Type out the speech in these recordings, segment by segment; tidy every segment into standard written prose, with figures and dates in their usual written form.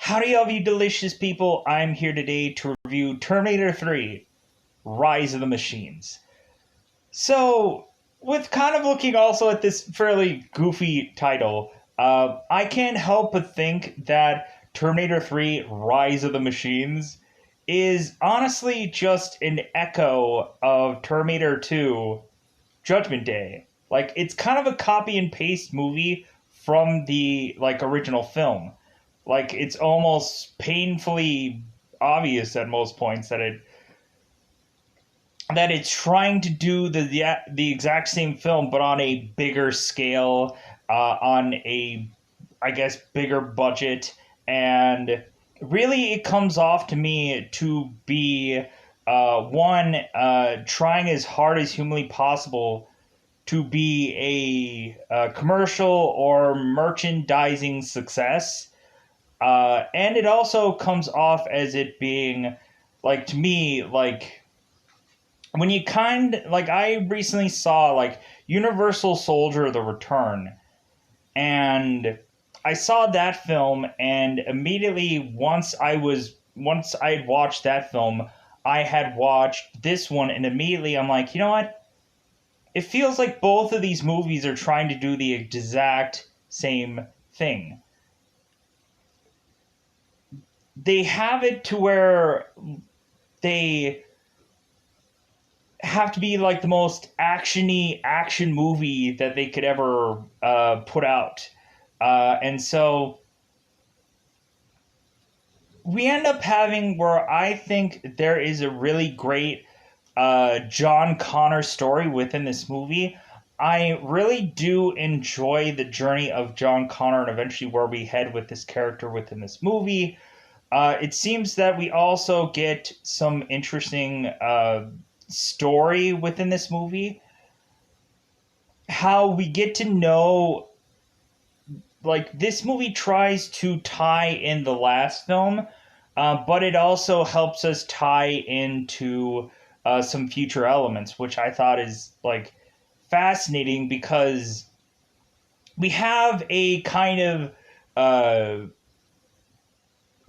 Howdy, all you delicious people. I'm here today to review Terminator 3 Rise of the Machines. So, with kind of looking also at this fairly goofy title, I can't help but think that Terminator 3 Rise of the Machines is honestly just an echo of Terminator 2 Judgment Day. Like, it's kind of a copy and paste movie from the original film. Like, it's almost painfully obvious at most points that it's trying to do the exact same film, but on a bigger scale, on a, I guess, bigger budget, and really it comes off to me to be one, trying as hard as humanly possible to be a commercial or merchandising success. And it also comes off as it being, to me, when you I recently saw, Universal Soldier: The Return, and I saw that film, and immediately once I had watched that film, I had watched this one, and immediately I'm like, you know what? It feels like both of these movies are trying to do the exact same thing. They have it to where they have to be like the most actiony action movie that they could ever put out. And so we end up having where I think there is a really great John Connor story within this movie. I really do enjoy the journey of John Connor and eventually where we head with this character within this movie. It seems that we also get some interesting story within this movie. How we get to know, this movie tries to tie in the last film, but it also helps us tie into some future elements, which I thought is, fascinating because we have a kind of...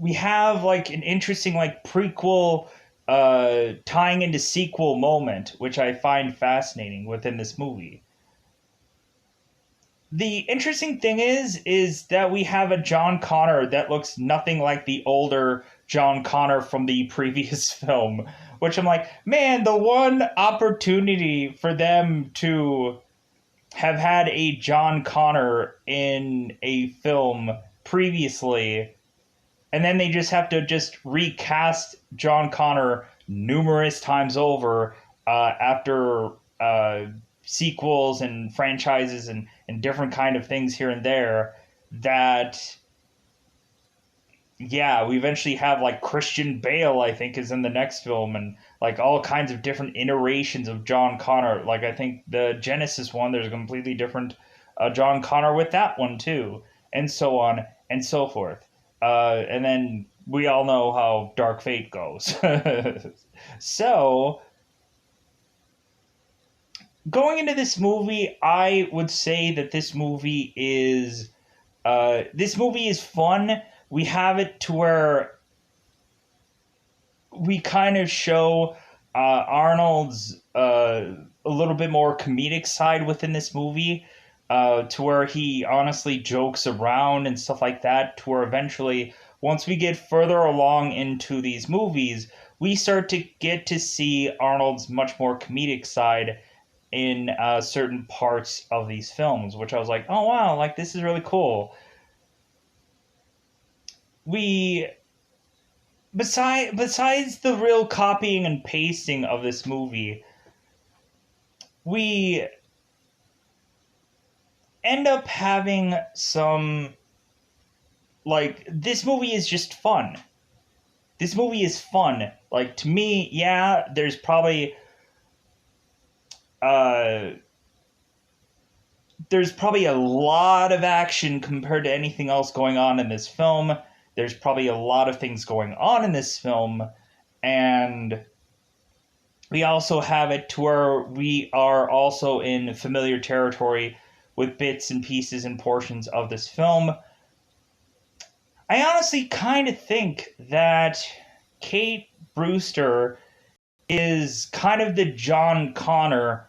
we have an interesting prequel tying into sequel moment, which I find fascinating within this movie. The interesting thing is that we have a John Connor that looks nothing like the older John Connor from the previous film, which I'm like, man, the one opportunity for them to have had a John Connor in a film previously, and then they just have to recast John Connor numerous times over after sequels and franchises and different kind of things here and there. That, yeah, we eventually have Christian Bale, I think, is in the next film, and all kinds of different iterations of John Connor. I think the Genesis one, there's a completely different John Connor with that one too, and so on and so forth. And then we all know how Dark Fate goes. So, going into this movie, I would say that this movie is fun. We have it to where we kind of show Arnold's a little bit more comedic side within this movie. To where he honestly jokes around and stuff like that, to where eventually, once we get further along into these movies, we start to get to see Arnold's much more comedic side in certain parts of these films, which I was like, oh wow, this is really cool. Besides the real copying and pasting of this movie, we end up having some, this movie is just fun. This movie is fun. To me, yeah, there's probably a lot of action compared to anything else going on in this film. There's probably a lot of things going on in this film, and we also have it to where we are also in familiar territory with bits and pieces and portions of this film. I honestly kind of think that Kate Brewster is kind of the John Connor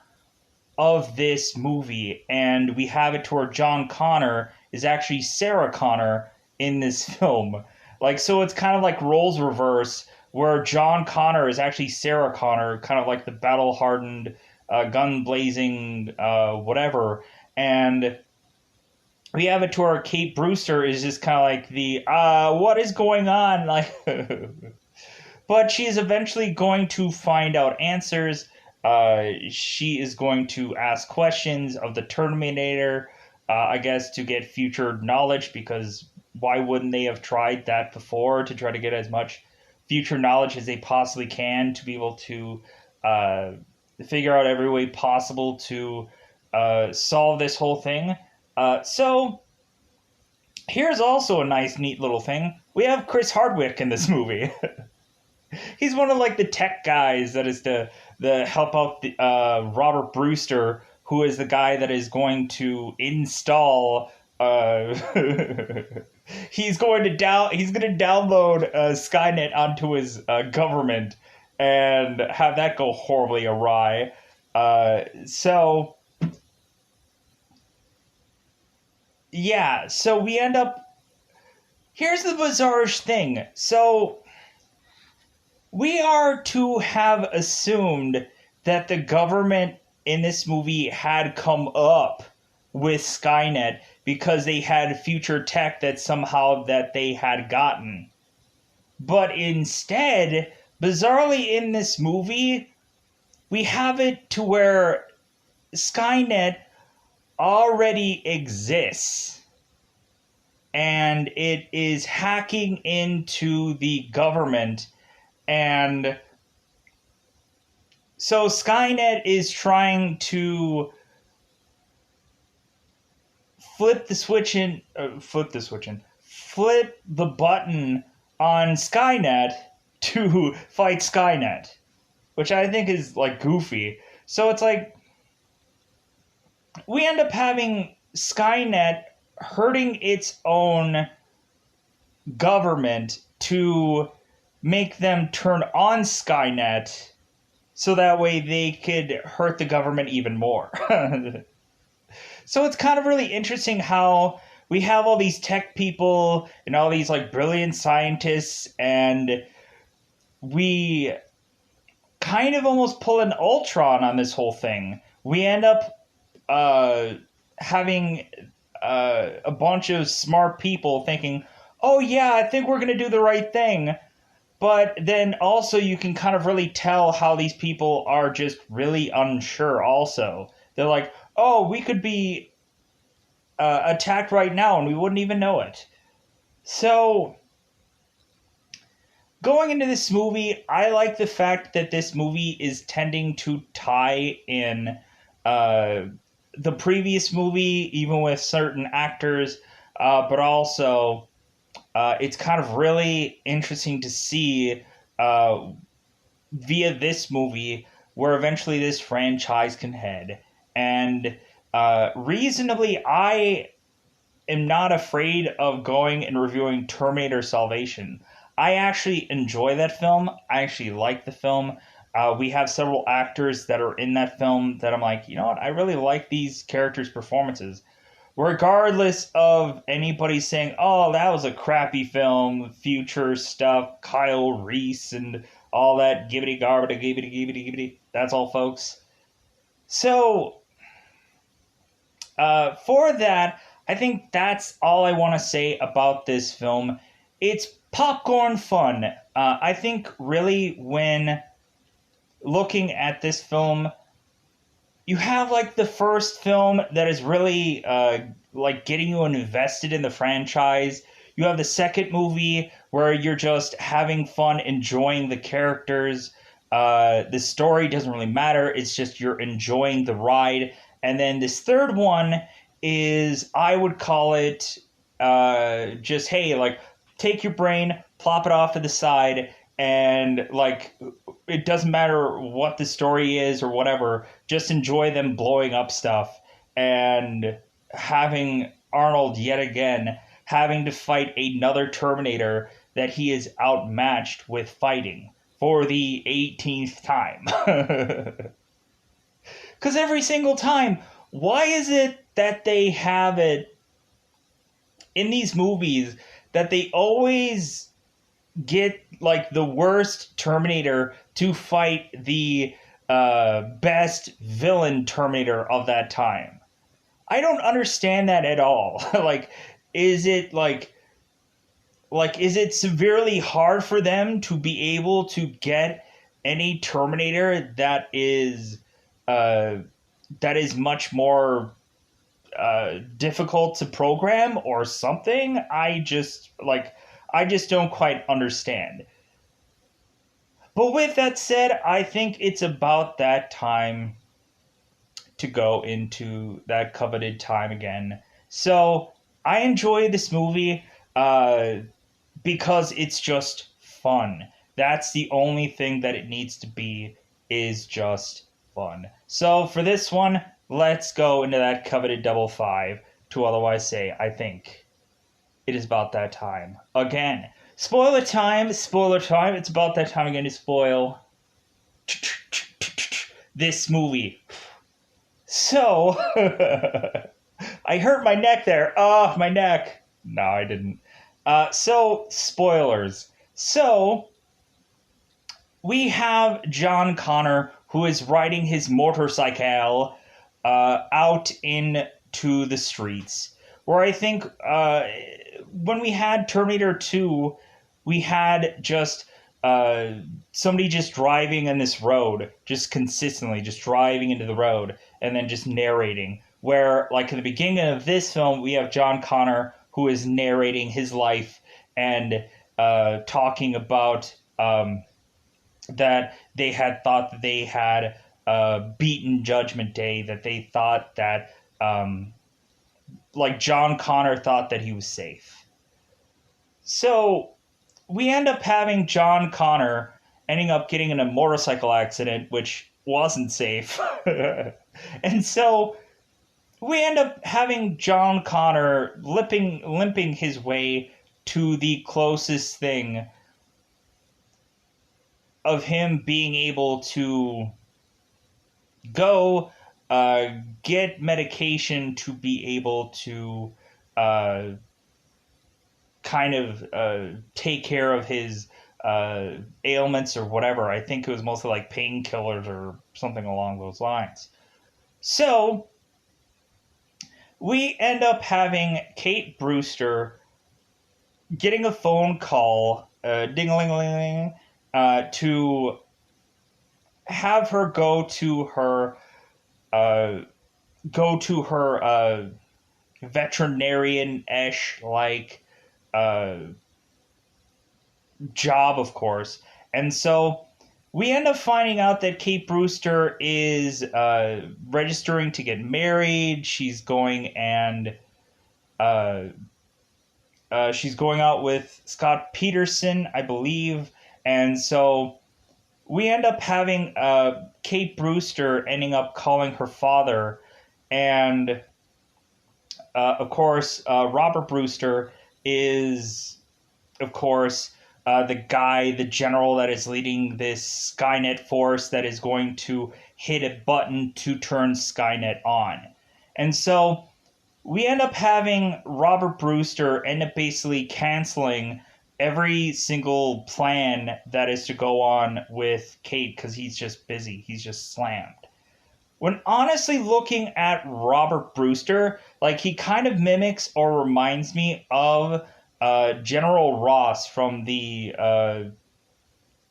of this movie, and we have it to where John Connor is actually Sarah Connor in this film. Like, so it's kind of like roles reverse, where John Connor is actually Sarah Connor, kind of like the battle hardened, gun blazing, whatever. And we have it to where Kate Brewster is just kind of like the, what is going on? Like, but she is eventually going to find out answers. She is going to ask questions of the Terminator, I guess, to get future knowledge, because why wouldn't they have tried that before to try to get as much future knowledge as they possibly can to be able to uh, figure out every way possible to solve this whole thing? So here's also a nice, neat little thing. We have Chris Hardwick in this movie. He's one of like the tech guys that is the help out the, Robert Brewster, who is the guy that is going to install. He's going to download Skynet onto his government and have that go horribly awry. So yeah, so we end up. Here's the bizarre thing. So we are to have assumed that the government in this movie had come up with Skynet because they had future tech that somehow that they had gotten. But instead, bizarrely in this movie, we have it to where Skynet already exists. And it is hacking into the government. And so Skynet is trying to flip the button on Skynet to fight Skynet, which I think is like goofy. So it's like we end up having Skynet hurting its own government to make them turn on Skynet so that way they could hurt the government even more. So it's kind of really interesting how we have all these tech people and all these like brilliant scientists, and we kind of almost pull an Ultron on this whole thing. We end up having a bunch of smart people thinking, oh yeah, I think we're going to do the right thing. But then also you can kind of really tell how these people are just really unsure also. They're like, oh, we could be attacked right now and we wouldn't even know it. So going into this movie, I like the fact that this movie is tending to tie in the previous movie, even with certain actors, but also it's kind of really interesting to see via this movie where eventually this franchise can head. And reasonably, I am not afraid of going and reviewing Terminator Salvation. I actually enjoy that film. I actually like the film. We have several actors that are in that film that I'm like, you know what, I really like these characters' performances. Regardless of anybody saying, oh, that was a crappy film, future stuff, Kyle Reese and all that gibbity garbity, gibbity, gibbity, gibbity. That's all, folks. So, for that, I think that's all I want to say about this film. It's popcorn fun. I think really when looking at this film, you have like the first film that is really like getting you invested in the franchise. You have the second movie where you're just having fun, enjoying the characters. The story doesn't really matter. It's just you're enjoying the ride. And then this third one is, I would call it just, hey, like, take your brain, plop it off to the side, and, like, it doesn't matter what the story is or whatever. Just enjoy them blowing up stuff and having Arnold yet again having to fight another Terminator that he is outmatched with fighting for the 18th time. Because every single time, why is it that they have it in these movies that they always get like the worst Terminator to fight the best villain Terminator of that time? I don't understand that at all. Is it is it severely hard for them to be able to get any Terminator that is much more difficult to program or something? I just don't quite understand. But with that said, I think it's about that time to go into that coveted time again. So I enjoy this movie because it's just fun. That's the only thing that it needs to be, is just fun. So for this one, let's go into that coveted double five to otherwise say, I think it is about that time again. Spoiler time, spoiler time. It's about that time again to spoil this movie. So, I hurt my neck there. Oh, my neck. No, I didn't. So, spoilers. So, we have John Connor, who is riding his motorcycle out into the streets. Where I think when we had Terminator 2, we had just somebody just driving in this road, just consistently, just driving into the road, and then just narrating. Where, like, in the beginning of this film, we have John Connor, who is narrating his life and talking about that they had thought that they had beaten Judgment Day, that they thought that, John Connor thought that he was safe. So we end up having John Connor ending up getting in a motorcycle accident, which wasn't safe. And so we end up having John Connor limping his way to the closest thing of him being able to go get medication to be able to take care of his ailments or whatever. I think it was mostly like painkillers or something along those lines. So we end up having Kate Brewster getting a phone call, ding-a-ling-a-ling, to have her go to her veterinarian-ish job, of course. And so we end up finding out that Kate Brewster is registering to get married. She's going out with Scott Peterson, I believe. And so we end up having Kate Brewster ending up calling her father. And, of course, Robert Brewster is, of course, the general that is leading this Skynet force that is going to hit a button to turn Skynet on. And so we end up having Robert Brewster end up basically canceling every single plan that is to go on with Kate because he's just busy. He's just slammed. When honestly looking at Robert Brewster, he kind of mimics or reminds me of General Ross from the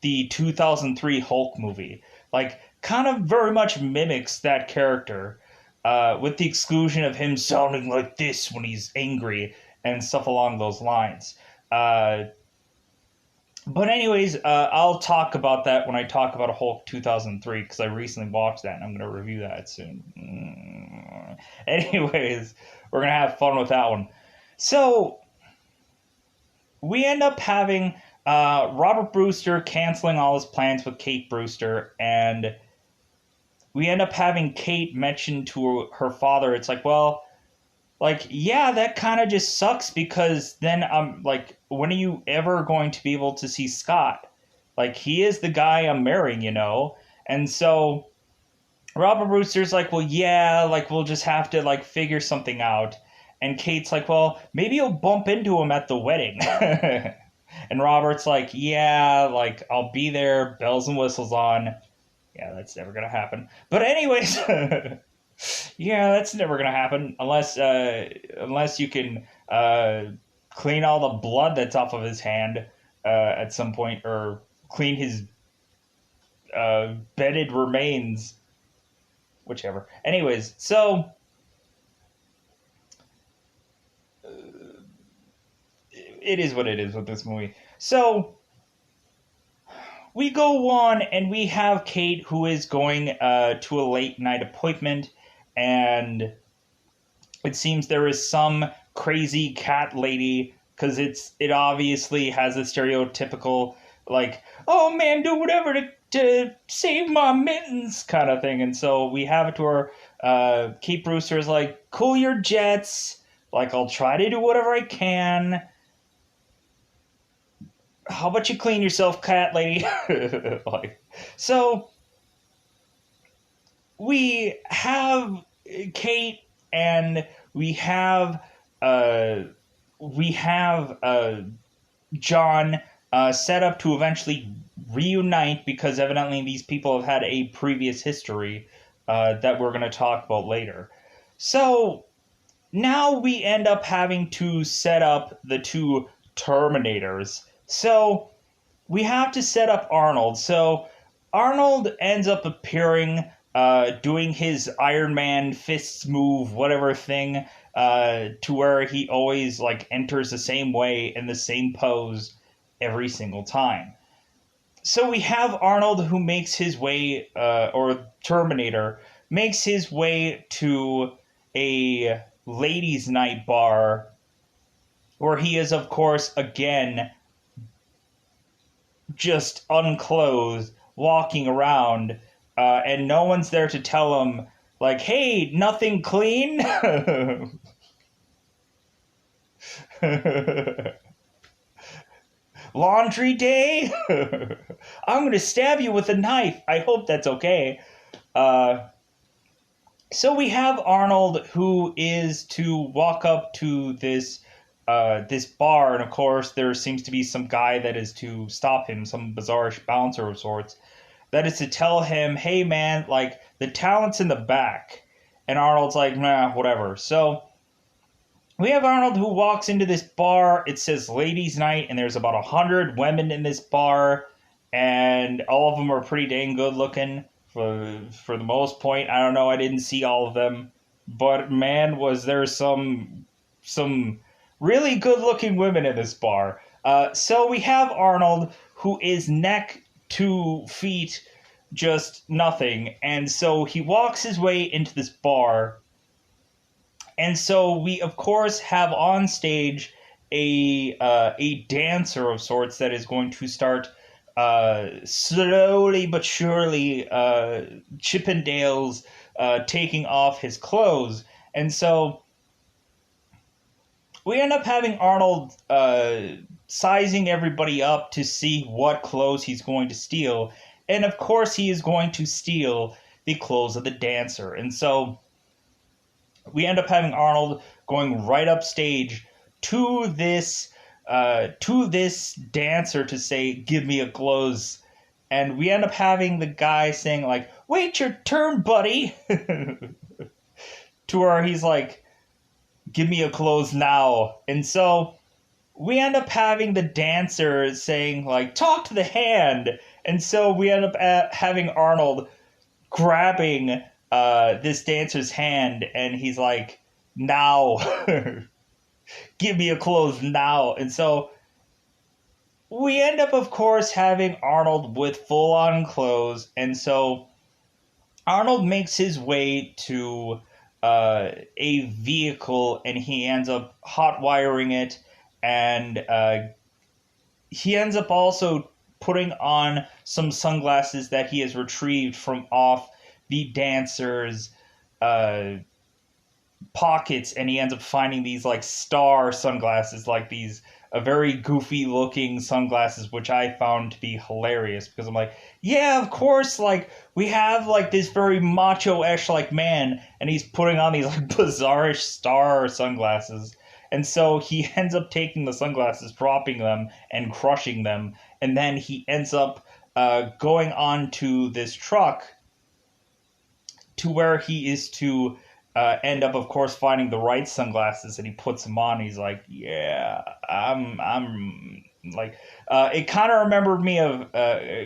2003 Hulk movie. Kind of very much mimics that character, with the exclusion of him sounding like this when he's angry and stuff along those lines. But anyways, I'll talk about that when I talk about Hulk 2003, because I recently watched that and I'm going to review that soon. Anyways, we're going to have fun with that one. So we end up having Robert Brewster canceling all his plans with Kate Brewster, and we end up having Kate mention to her father, it's like, well, like, yeah, that kind of just sucks because then I'm like, when are you ever going to be able to see Scott? Like, he is the guy I'm marrying, you know? And so Robert Brewster's like, well, yeah, like, we'll just have to, like, figure something out. And Kate's like, well, maybe you'll bump into him at the wedding. And Robert's like, yeah, like, I'll be there, bells and whistles on. Yeah, that's never going to happen. But anyways, yeah, that's never going to happen unless you can clean all the blood that's off of his hand at some point, or clean his bedded remains, whichever. Anyways, so it is what it is with this movie. So we go on and we have Kate, who is going to a late night appointment, and it seems there is some crazy cat lady, because it obviously has a stereotypical, like, oh man, do whatever to save my mittens kind of thing. And so we have it to her. Kate Brewster is like, cool your jets, like, I'll try to do whatever I can. How about you clean yourself, cat lady? Like, so we have Kate, and we have uh, John set up to eventually reunite, because evidently these people have had a previous history that we're going to talk about later. So now we end up having to set up the two Terminators. So we have to set up Arnold. So Arnold ends up appearing, doing his Iron Man fists move, whatever thing, to where he always like enters the same way in the same pose every single time. So we have Arnold, who makes his way, or Terminator makes his way to a ladies' night bar, where he is, of course, again just unclothed, walking around, and no one's there to tell him, like, hey, nothing clean? Laundry day? I'm going to stab you with a knife. I hope that's okay. So we have Arnold, who is to walk up to this bar, and of course there seems to be some guy that is to stop him, some bizarre bouncer of sorts, that is to tell him, hey man, like, the talent's in the back. And Arnold's like, nah, whatever. So we have Arnold, who walks into this bar. It says ladies' night, and there's about 100 women in this bar, and all of them are pretty dang good looking for the most point. I don't know, I didn't see all of them, but man, was there some really good looking women in this bar. So we have Arnold, who is neck to feet, just nothing. And so he walks his way into this bar. And so we, of course, have on stage a dancer of sorts that is going to start slowly but surely Chippendales taking off his clothes. And so we end up having Arnold sizing everybody up to see what clothes he's going to steal. And of course he is going to steal the clothes of the dancer. And so we end up having Arnold going right up stage to this dancer to say, give me a clothes. And we end up having the guy saying, like, wait your turn, buddy. To where he's like, give me a clothes now. And so we end up having the dancer saying, like, talk to the hand. And so we end up having Arnold grabbing this dancer's hand, and he's like, now. Give me a clothes now. And so we end up, of course, having Arnold with full-on clothes. And so Arnold makes his way to a vehicle, and he ends up hot wiring it, and he ends up also putting on some sunglasses that he has retrieved from off the dancer's pockets, and he ends up finding these like star sunglasses, like these a very goofy looking sunglasses, which I found to be hilarious because I'm like, yeah, of course, like we have like this very macho-ish like man, and he's putting on these like bizarrish star sunglasses. And so he ends up taking the sunglasses, dropping them, and crushing them. And then he ends up going on to this truck to where he is to end up, of course, finding the right sunglasses, and he puts them on. He's like, "Yeah, I'm like." It kind of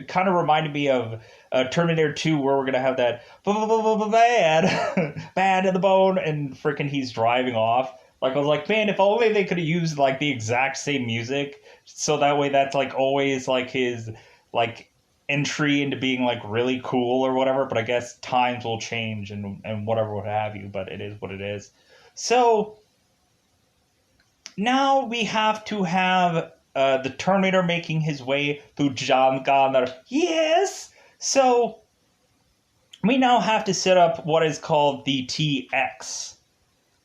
kind of reminded me of Terminator 2, where we're gonna have that bad, bad to the bone, and freaking he's driving off. Like I was like, man, if only they could have used like the exact same music, so that way that's like always like his like entry into being like really cool or whatever. But I guess times will change and whatever what have you. But it is what it is. So now we have to have the Terminator making his way through John Connor. Yes. So we now have to set up what is called the TX,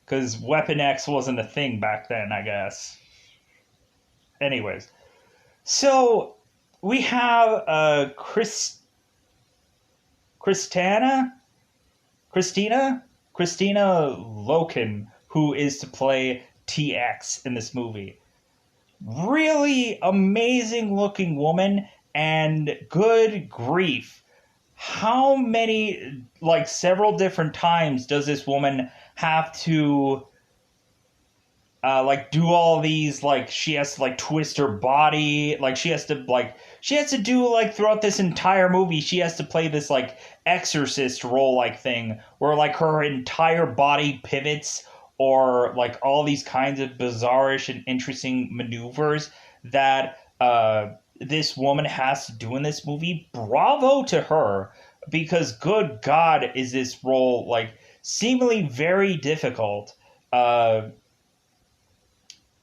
because Weapon X wasn't a thing back then, I guess. Anyways, so we have Christina Loken, who is to play TX in this movie. Really amazing looking woman, and good grief, how many, like several different times does this woman have to like do all these, like she has to like twist her body, like she has to do like throughout this entire movie she has to play this like exorcist role like thing where like her entire body pivots, or like all these kinds of bizarrish and interesting maneuvers that this woman has to do in this movie. Bravo to her, because good God, is this role like seemingly very difficult.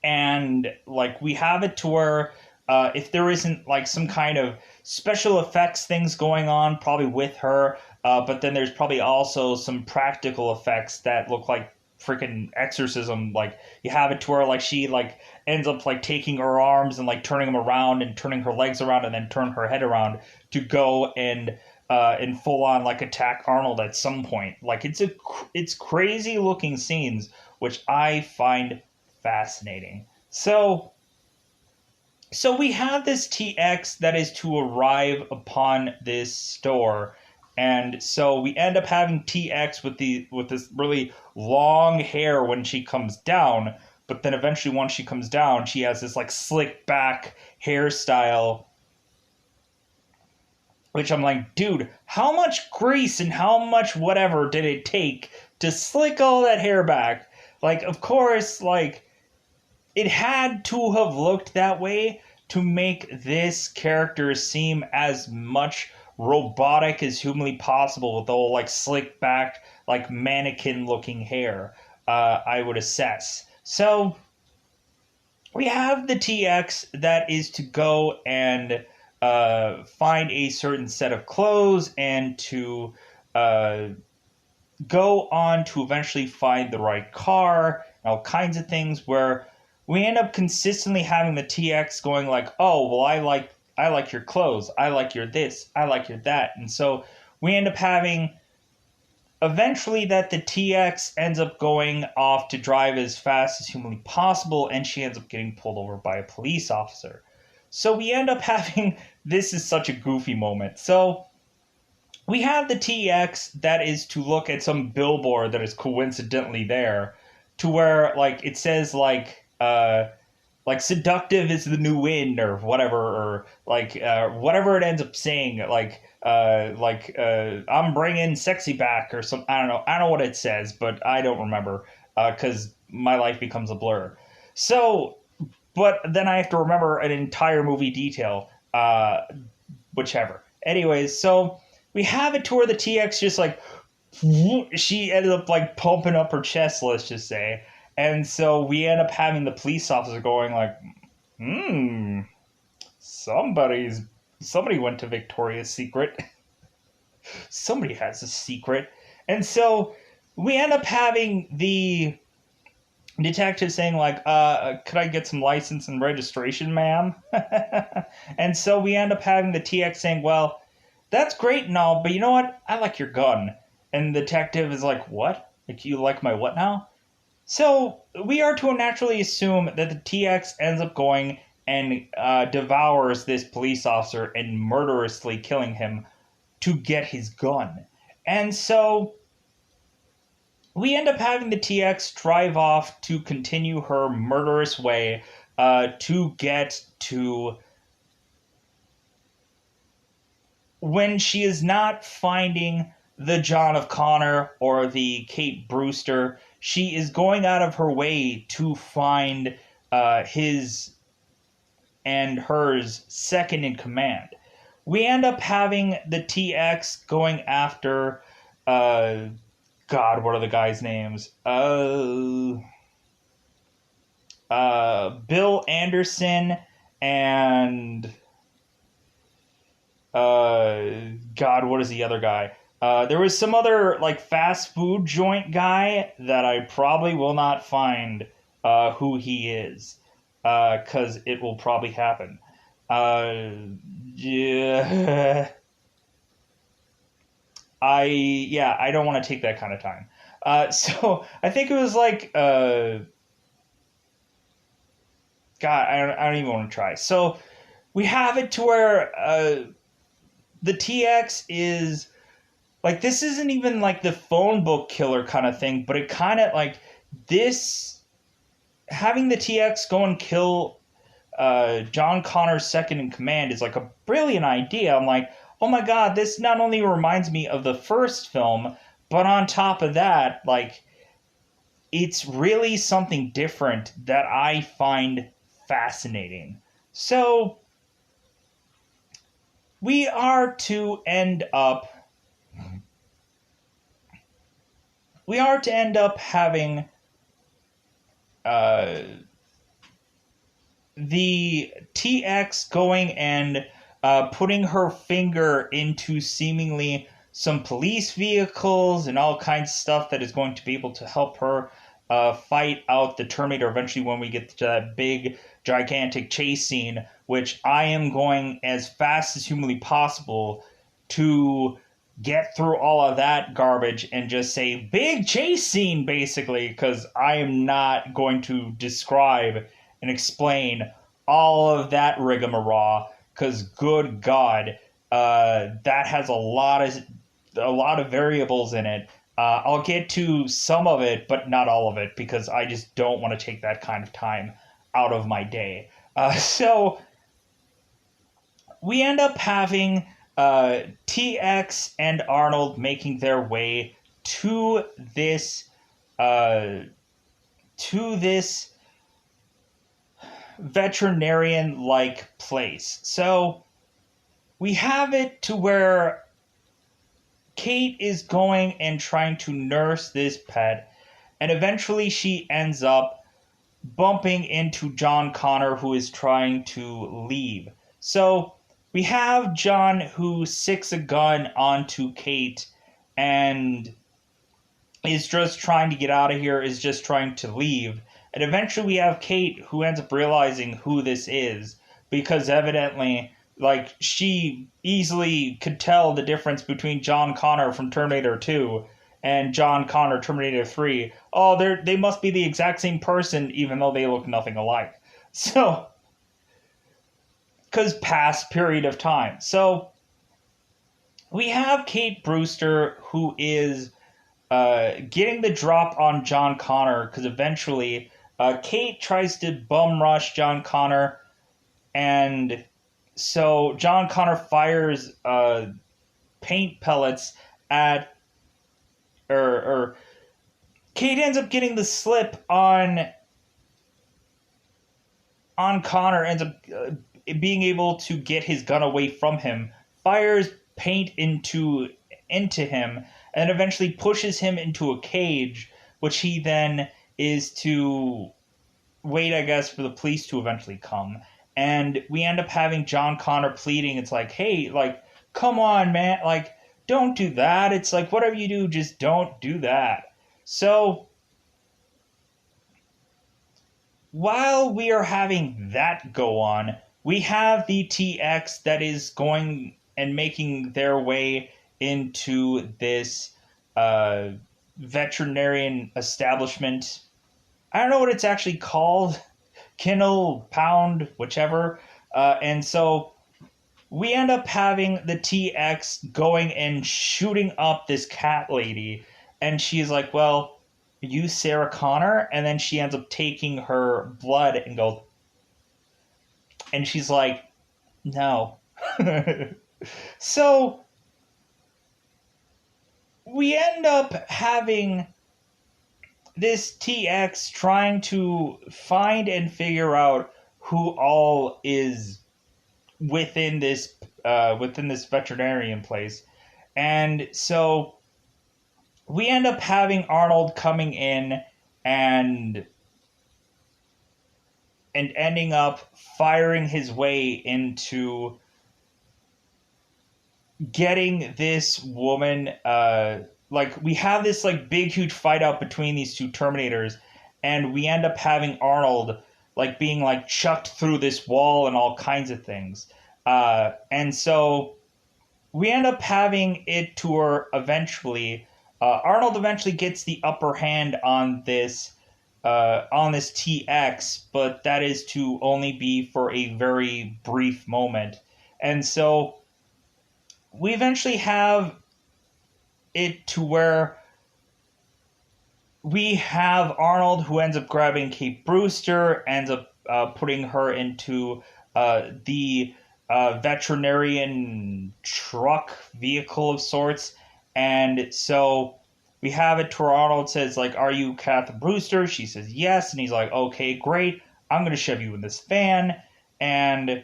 And like we have it to where if there isn't like some kind of special effects things going on probably with her, but then there's probably also some practical effects that look like freaking exorcism. Like you have it to where like she like ends up like taking her arms and like turning them around and turning her legs around and then turn her head around to go and in full on like attack Arnold at some point. Like it's crazy looking scenes, which I find fascinating. So we have this TX that is to arrive upon this store, and so we end up having TX with this really long hair when she comes down, but then eventually once she comes down, she has this like slick back hairstyle, which I'm like, dude, how much grease and how much whatever did it take to slick all that hair back? Like, of course, like it had to have looked that way to make this character seem as much robotic as humanly possible with the whole like slick back, like mannequin looking hair, I would assess. So we have the TX that is to go and find a certain set of clothes and to go on to eventually find the right car, all kinds of things, where we end up consistently having the TX going like, oh, well, I like your clothes, I like your this, I like your that. And so we end up having eventually that the TX ends up going off to drive as fast as humanly possible, and she ends up getting pulled over by a police officer. So we end up having, this is such a goofy moment. So we have the TX that is to look at some billboard that is coincidentally there, to where like it says like seductive is the new in or whatever, or like whatever it ends up saying, like I'm bringing sexy back or some, I don't know what it says, but I don't remember because my life becomes a blur. So but then I have to remember an entire movie detail, whichever. Anyways, so we have it to where the TX just like, she ended up like pumping up her chest, let's just say. And so we end up having the police officer going like, somebody went to Victoria's Secret. Somebody has a secret. And so we end up having the detective saying like, could I get some license and registration, ma'am? And so we end up having the TX saying, well, that's great and all, but you know what? I like your gun. And the detective is like, what? Like, you like my what now? So we are to naturally assume that the TX ends up going and devours this police officer and murderously killing him to get his gun. And so we end up having the TX drive off to continue her murderous way to get to when she is not finding the John of Connor or the Kate Brewster. She is going out of her way to find his and hers second in command. We end up having the TX going after God, what are the guys' names? Bill Anderson and God, what is the other guy? There was some other like fast food joint guy that I probably will not find who he is, because it will probably happen. Yeah. I don't want to take that kind of time. So I think it was like God, I don't even want to try. So we have it to where the TX is like, this isn't even like the phone book killer kind of thing, but it kind of like this having the TX go and kill John Connor's second in command is like a brilliant idea. I'm like, oh my God, this not only reminds me of the first film, but on top of that, like, it's really something different that I find fascinating. So we are to end up having the TX going and putting her finger into seemingly some police vehicles and all kinds of stuff that is going to be able to help her fight out the Terminator eventually when we get to that big, gigantic chase scene, which I am going as fast as humanly possible to get through all of that garbage and just say big chase scene, basically, because I am not going to describe and explain all of that rigmarole, because good God, that has a lot of variables in it. I'll get to some of it, but not all of it, because I just don't want to take that kind of time out of my day. So we end up having TX and Arnold making their way to this veterinarian-like place. So we have it to where Kate is going and trying to nurse this pet, and eventually she ends up bumping into John Connor, who is trying to leave. So we have John who sicks a gun onto Kate and is just trying to get out of here, is just trying to leave. And eventually we have Kate who ends up realizing who this is, because evidently, like, she easily could tell the difference between John Connor from Terminator 2 and John Connor Terminator 3. Oh, they must be the exact same person, even though they look nothing alike. So, because past period of time. So, we have Kate Brewster, who is getting the drop on John Connor, because eventually Kate tries to bum rush John Connor, and so John Connor fires paint pellets at, or Kate ends up getting the slip on Connor, ends up being able to get his gun away from him, fires paint into him, and eventually pushes him into a cage, which he then is to wait, I guess, for the police to eventually come. And we end up having John Connor pleading. It's like, hey, like, come on, man. Like, don't do that. It's like, whatever you do, just don't do that. So while we are having that go on, we have the TX that is going and making their way into this uh, veterinarian establishment. I don't know what it's actually called, kennel, pound, whichever. And so we end up having the TX going and shooting up this cat lady. And she's like, well, are you Sarah Connor? And then she ends up taking her blood and goes, and she's like, no. So we end up having this TX trying to find and figure out who all is within this veterinarian place. And so we end up having Arnold coming in and ending up firing his way into getting this woman. Like we have this like big huge fight out between these two Terminators, and we end up having Arnold like being like chucked through this wall and all kinds of things. And so we end up having it to where eventually Arnold eventually gets the upper hand on this TX, but that is to only be for a very brief moment. And so we eventually have it to where we have Arnold who ends up grabbing Kate Brewster, ends up putting her into the veterinarian truck vehicle of sorts. And so we have it to where Arnold says, like, are you Kath Brewster? She says yes. And he's like, okay, great. I'm going to shove you in this van. And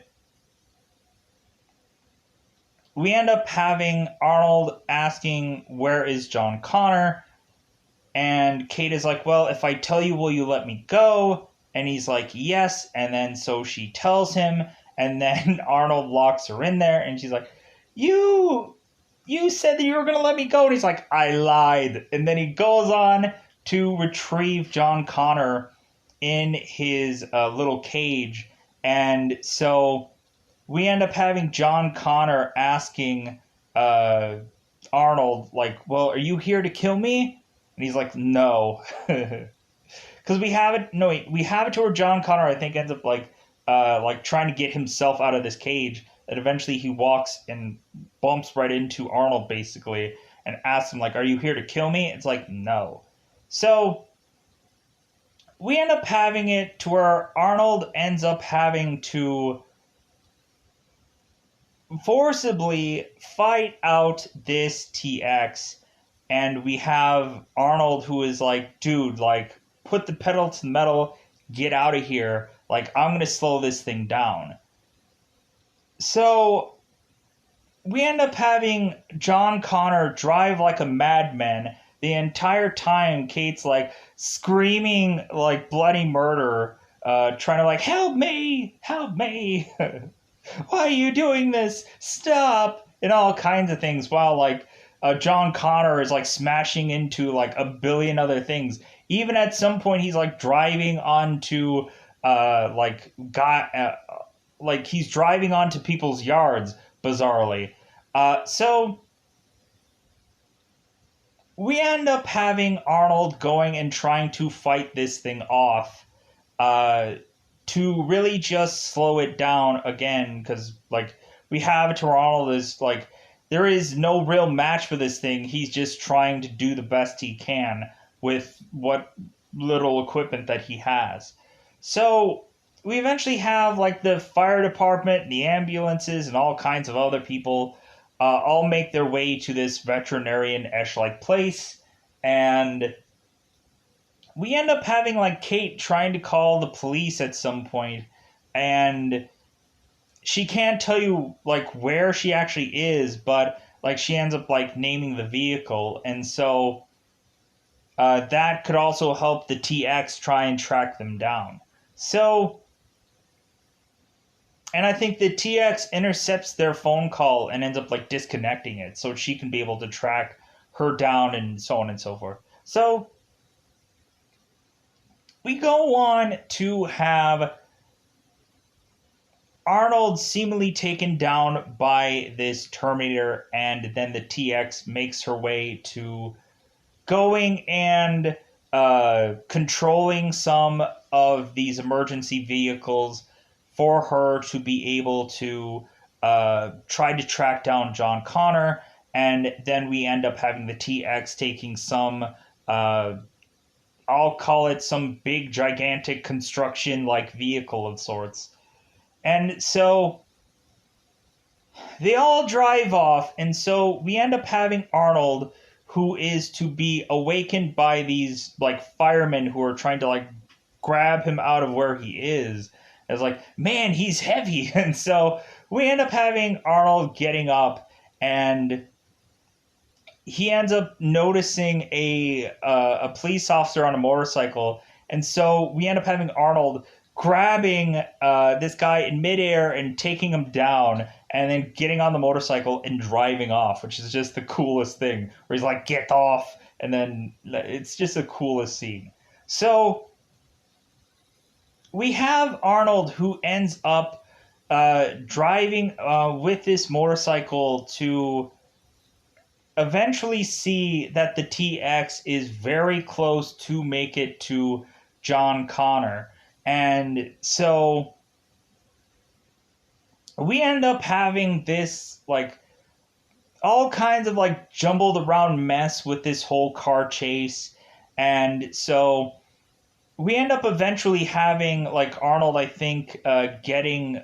we end up having Arnold asking, where is John Connor? And Kate is like, well, if I tell you, will you let me go? And he's like, yes. And then so she tells him, and then Arnold locks her in there, and she's like, you said that you were going to let me go. And he's like, I lied. And then he goes on to retrieve John Connor in his little cage. And so we end up having John Connor asking Arnold, like, well, are you here to kill me? And he's like, no. Because we have it to where John Connor, I think, ends up like trying to get himself out of this cage. That eventually he walks and bumps right into Arnold, basically, and asks him, like, are you here to kill me? It's like, no. So we end up having it to where Arnold ends up having to forcibly fight out this TX. And we have Arnold who is like, dude, like, put the pedal to the metal, get out of here. Like, I'm going to slow this thing down. So we end up having John Connor drive like a madman. The entire time, Kate's like screaming like bloody murder, trying to like, help me, help me. Why are you doing this? Stop. And all kinds of things while like John Connor is like smashing into like a billion other things. Even at some point, he's like driving onto like he's driving onto people's yards, bizarrely. So we end up having Arnold going and trying to fight this thing off to really just slow it down again, because like we have it to Arnold is like, there is no real match for this thing. He's just trying to do the best he can with what little equipment that he has. So we eventually have like the fire department, the ambulances, and all kinds of other people all make their way to this veterinarian-ish like place. And we end up having like Kate trying to call the police at some point, and she can't tell you like where she actually is, but like she ends up like naming the vehicle. And so that could also help the TX try and track them down. So, and I think the TX intercepts their phone call and ends up like disconnecting it so she can be able to track her down and so on and so forth. So we go on to have Arnold seemingly taken down by this Terminator, and then the TX makes her way to going and controlling some of these emergency vehicles for her to be able to try to track down John Connor. And then we end up having the TX taking some, I'll call it some big, gigantic construction like vehicle of sorts. And so they all drive off, and so we end up having Arnold, who is to be awakened by these like firemen who are trying to like grab him out of where he is. It's like, man, he's heavy. And so we end up having Arnold getting up, and he ends up noticing a police officer on a motorcycle, and so we end up having Arnold grabbing this guy in midair and taking him down, and then getting on the motorcycle and driving off, which is just the coolest thing. Where he's like, "Get off!" and then it's just the coolest scene. So we have Arnold, who ends up driving with this motorcycle to eventually see that the TX is very close to make it to John Connor. And so we end up having this like all kinds of like jumbled around mess with this whole car chase. And so we end up eventually having like Arnold, I think, getting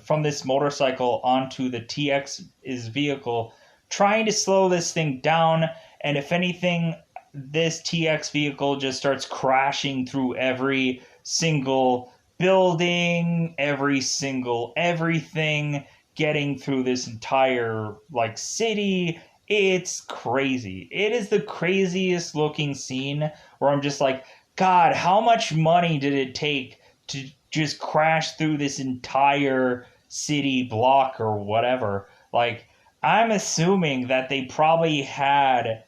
from this motorcycle onto the TX's vehicle, trying to slow this thing down. And if anything, this TX vehicle just starts crashing through every single building, every single everything, getting through this entire like city. It's crazy. It is the craziest looking scene where I'm just like, God, how much money did it take to just crash through this entire city block or whatever? Like, I'm assuming that they probably had,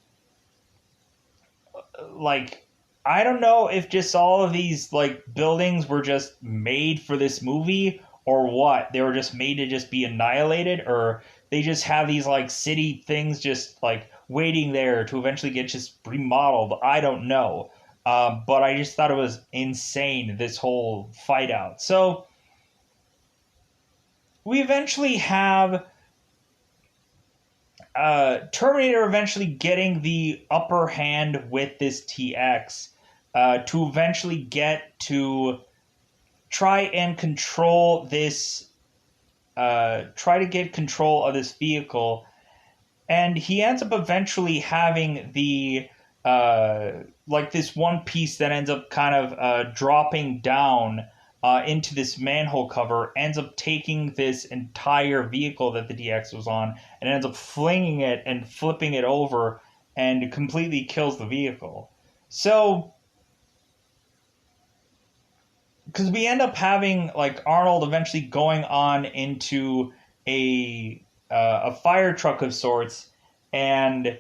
like, I don't know if just all of these, like, buildings were just made for this movie or what. They were just made to just be annihilated, or they just have these, like, city things just, like, waiting there to eventually get just remodeled. I don't know. But I just thought it was insane, this whole fight out. So we eventually have Terminator eventually getting the upper hand with this TX to eventually get to try and control this, try to get control of this vehicle. And he ends up eventually having the like this one piece that ends up kind of dropping down into this manhole cover, ends up taking this entire vehicle that the DX was on and ends up flinging it and flipping it over and completely kills the vehicle. So, because we end up having like Arnold eventually going on into a fire truck of sorts, and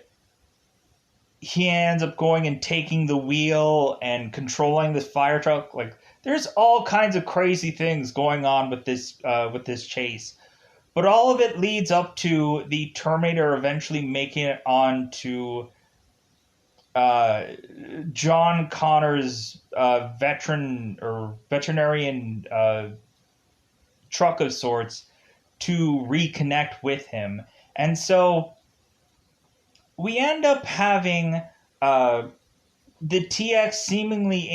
he ends up going and taking the wheel and controlling this fire truck. Like, there's all kinds of crazy things going on with this chase, but all of it leads up to the Terminator eventually making it onto John Connor's veterinarian truck of sorts to reconnect with him. And so we end up having the TX seemingly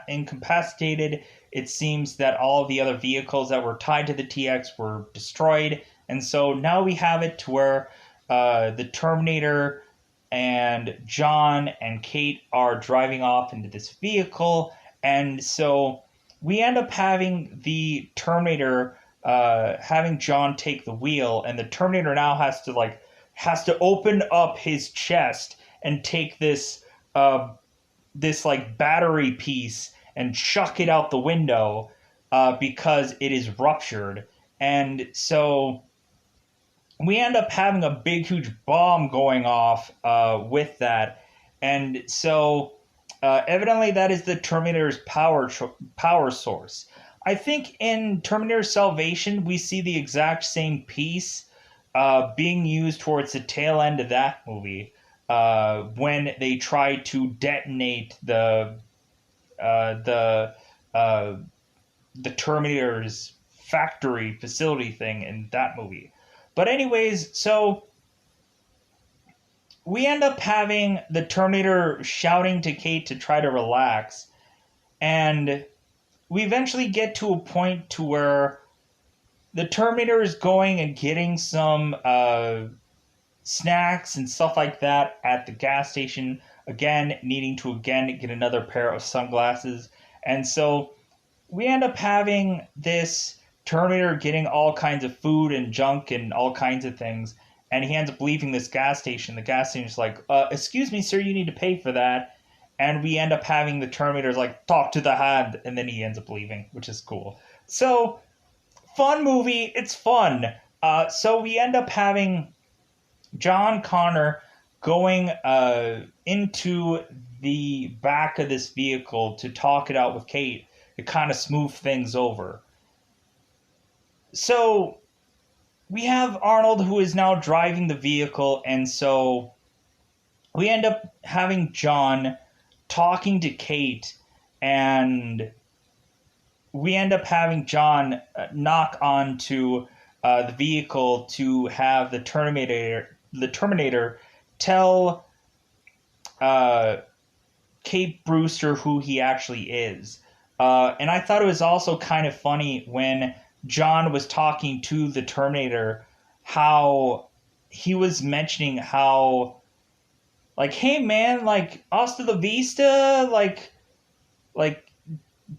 incapacitated. It seems that all of the other vehicles that were tied to the TX were destroyed. And so now we have it to where the Terminator and John and Kate are driving off into this vehicle. And so we end up having the Terminator having John take the wheel. And the Terminator now has to open up his chest and take this this like battery piece and chuck it out the window because it is ruptured. And so we end up having a big huge bomb going off with that. And so Evidently, that is the Terminator's power source. I think in Terminator Salvation, we see the exact same piece being used towards the tail end of that movie when they try to detonate the uh, the Terminator's factory facility thing in that movie. But anyways, so we end up having the Terminator shouting to Kate to try to relax, and we eventually get to a point to where the Terminator is going and getting some snacks and stuff like that at the gas station, again needing to get another pair of sunglasses. And so we end up having this Terminator getting all kinds of food and junk and all kinds of things, and he ends up leaving this gas station. The gas station's like, excuse me, sir, you need to pay for that. And we end up having the Terminator's like, talk to the hand, and then he ends up leaving, which is cool. So, fun movie, it's fun. So we end up having John Connor going into the back of this vehicle to talk it out with Kate to kind of smooth things over. So we have Arnold, who is now driving the vehicle, and so we end up having John talking to Kate, and we end up having John knock onto the vehicle to have the Terminator tell Kate Brewster who he actually is. And I thought it was also kind of funny when John was talking to the Terminator, how he was mentioning how, like, hey man, like, hasta la vista, like,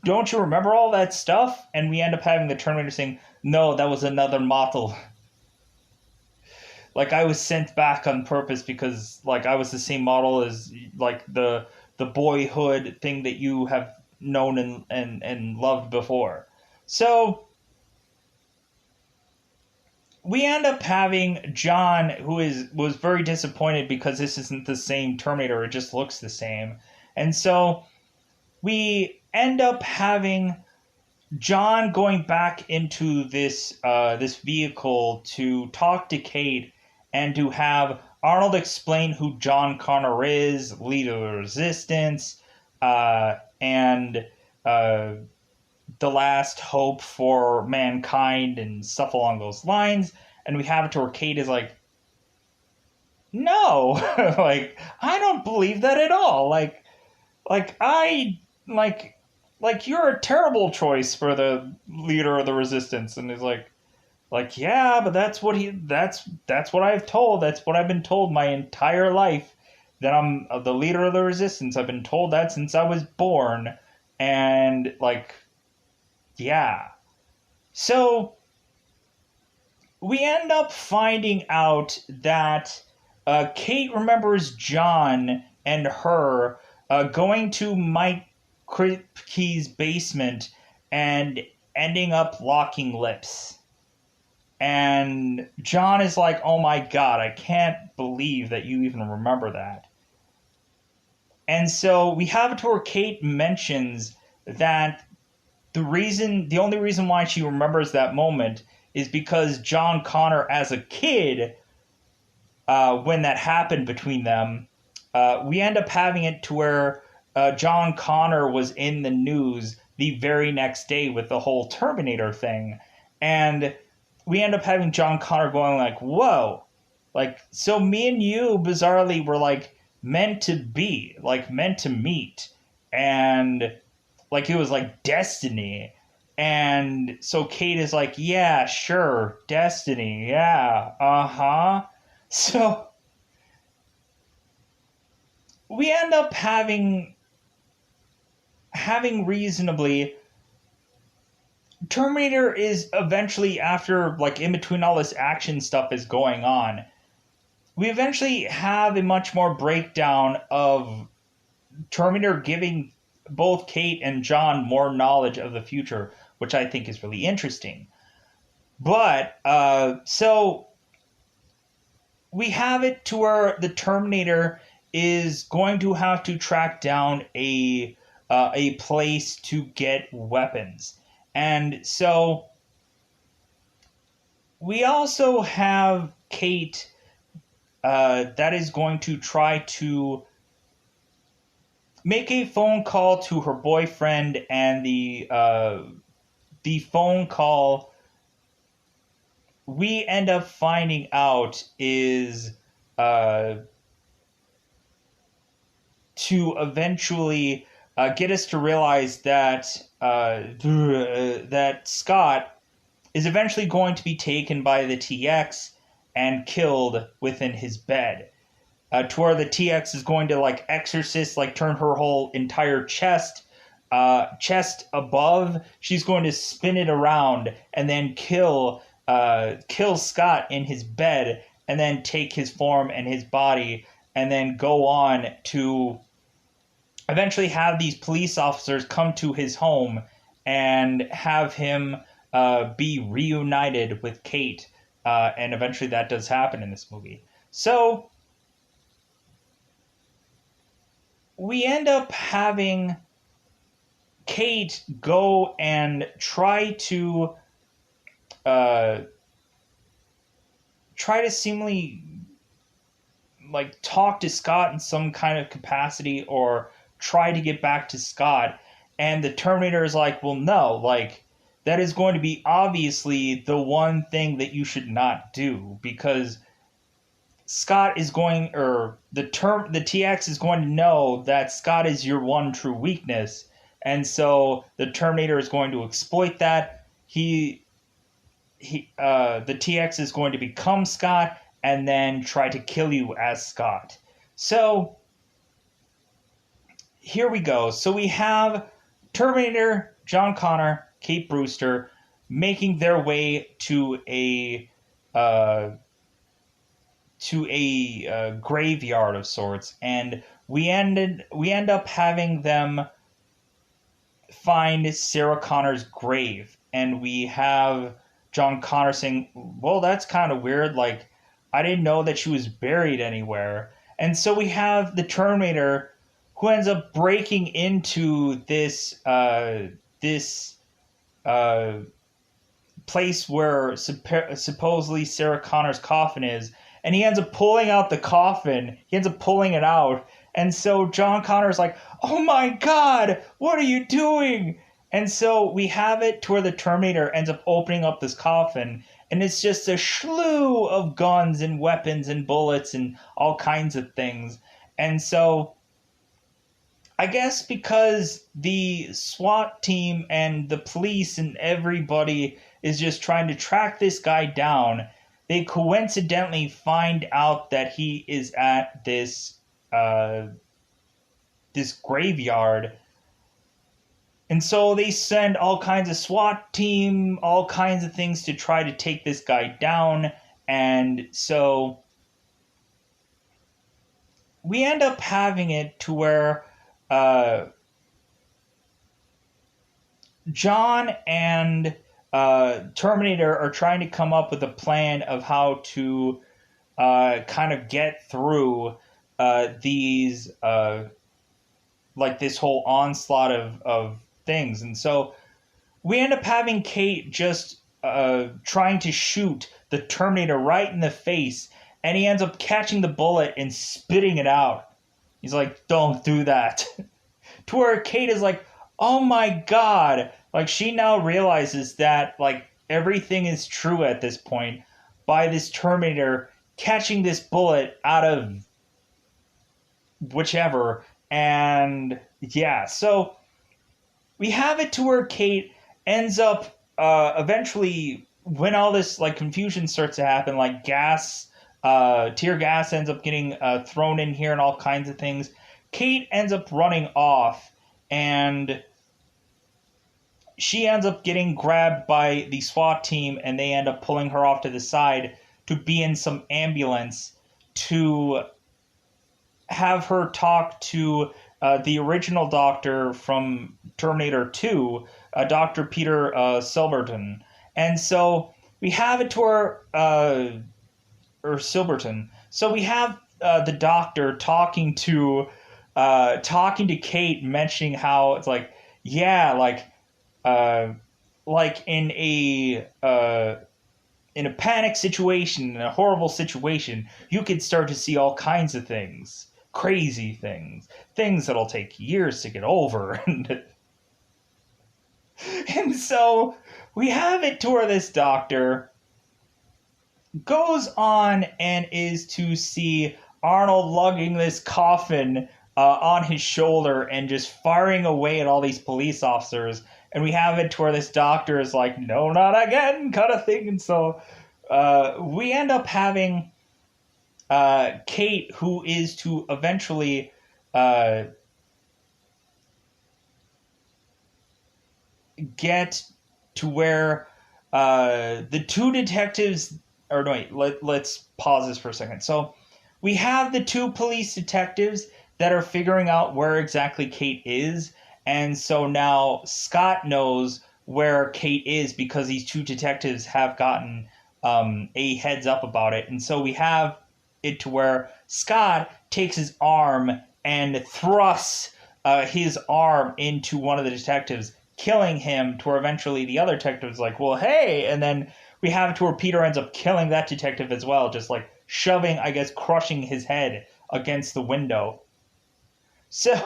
don't you remember all that stuff? And we end up having the Terminator saying, no, that was another model. Like, I was sent back on purpose because, like, I was the same model as, like, the boyhood thing that you have known and loved before. So we end up having John, who was very disappointed because this isn't the same Terminator, it just looks the same. And so we end up having John going back into this vehicle to talk to Kate and to have Arnold explain who John Connor is, leader of the Resistance, and the last hope for mankind and stuff along those lines. And we have it to where Kate is like, no, like, I don't believe that at all. Like you're a terrible choice for the leader of the Resistance. And he's like, yeah, but that's what I've told. That's what I've been told my entire life, that I'm the leader of the Resistance. I've been told that since I was born. And, like, yeah. So we end up finding out that Kate remembers John and her going to Mike Kripke's basement and ending up locking lips. And John is like, oh my god, I can't believe that you even remember that. And so we have it to where Kate mentions that the only reason why she remembers that moment is because John Connor, as a kid, when that happened between them, we end up having it to where John Connor was in the news the very next day with the whole Terminator thing. And we end up having John Connor going like, whoa, like, so me and you, bizarrely, were, like, meant to be, like, meant to meet. And, like, it was, like, destiny. And so Kate is like, yeah, sure, destiny, yeah, uh-huh. So we end up having reasonably... Terminator is eventually, after, like, in between all this action stuff is going on, we eventually have a much more breakdown of Terminator giving both Kate and John more knowledge of the future, which I think is really interesting. But, so we have it to where the Terminator is going to have to track down a place to get weapons. And so we also have Kate that is going to try to make a phone call to her boyfriend, and the phone call we end up finding out is to eventually get us to realize that that Scott is eventually going to be taken by the TX and killed within his bed. To where the TX is going to like exorcist, like turn her whole entire chest above. She's going to spin it around and then kill Scott in his bed, and then take his form and his body, and then go on to eventually have these police officers come to his home and have him be reunited with Kate. And eventually that does happen in this movie. So we end up having Kate go and try to seemingly like talk to Scott in some kind of capacity, or try to get back to Scott. And the Terminator is like, well, no, like that is going to be obviously the one thing that you should not do, because Scott is going, or the TX is going to know that Scott is your one true weakness, and so the Terminator is going to exploit that. The TX is going to become Scott and then try to kill you as Scott. So here we go. So we have Terminator, John Connor, Kate Brewster making their way to a graveyard of sorts, and we end up having them find Sarah Connor's grave, and we have John Connor saying, well, that's kind of weird, like I didn't know that she was buried anywhere. And so we have the Terminator, who ends up breaking into this place where supposedly Sarah Connor's coffin is, and he ends up pulling out the coffin. He ends up pulling it out, and so John Connor's like, oh my god, what are you doing? And so we have it to where the Terminator ends up opening up this coffin, and it's just a slew of guns and weapons and bullets and all kinds of things. And so I guess because the SWAT team and the police and everybody is just trying to track this guy down, they coincidentally find out that he is at this graveyard. And so they send all kinds of SWAT team, all kinds of things to try to take this guy down. And so we end up having it to where John and Terminator are trying to come up with a plan of how to kind of get through these like this whole onslaught of things. And so we end up having Kate just trying to shoot the Terminator right in the face, and he ends up catching the bullet and spitting it out. He's like, don't do that. To where Kate is like, oh my god. Like, she now realizes that, like, everything is true at this point by this Terminator catching this bullet out of whichever. And yeah, so we have it to where Kate ends up eventually, when all this like confusion starts to happen, like tear gas ends up getting thrown in here and all kinds of things. Kate ends up running off, and she ends up getting grabbed by the SWAT team, and they end up pulling her off to the side to be in some ambulance to have her talk to the original doctor from Terminator 2, Dr. Peter Silverton. And so we have it to our or Silverton. So we have the doctor talking to Kate, mentioning how it's like, yeah, uh, like in a panic situation, in a horrible situation, you could start to see all kinds of things, crazy things, things that'll take years to get over, and so we have it to where this doctor goes on and is to see Arnold lugging this coffin on his shoulder and just firing away at all these police officers. And we have it to where this doctor is like, no, not again, kind of thing. And so we end up having Kate, who is to eventually get to where the two detectives, or no, wait, let's pause this for a second. So we have the two police detectives that are figuring out where exactly Kate is. And so now Scott knows where Kate is because these two detectives have gotten a heads up about it. And so we have it to where Scott takes his arm and thrusts his arm into one of the detectives, killing him, to where eventually the other detective's like, well, hey, and then we have it to where Peter ends up killing that detective as well, just like shoving, I guess, crushing his head against the window. So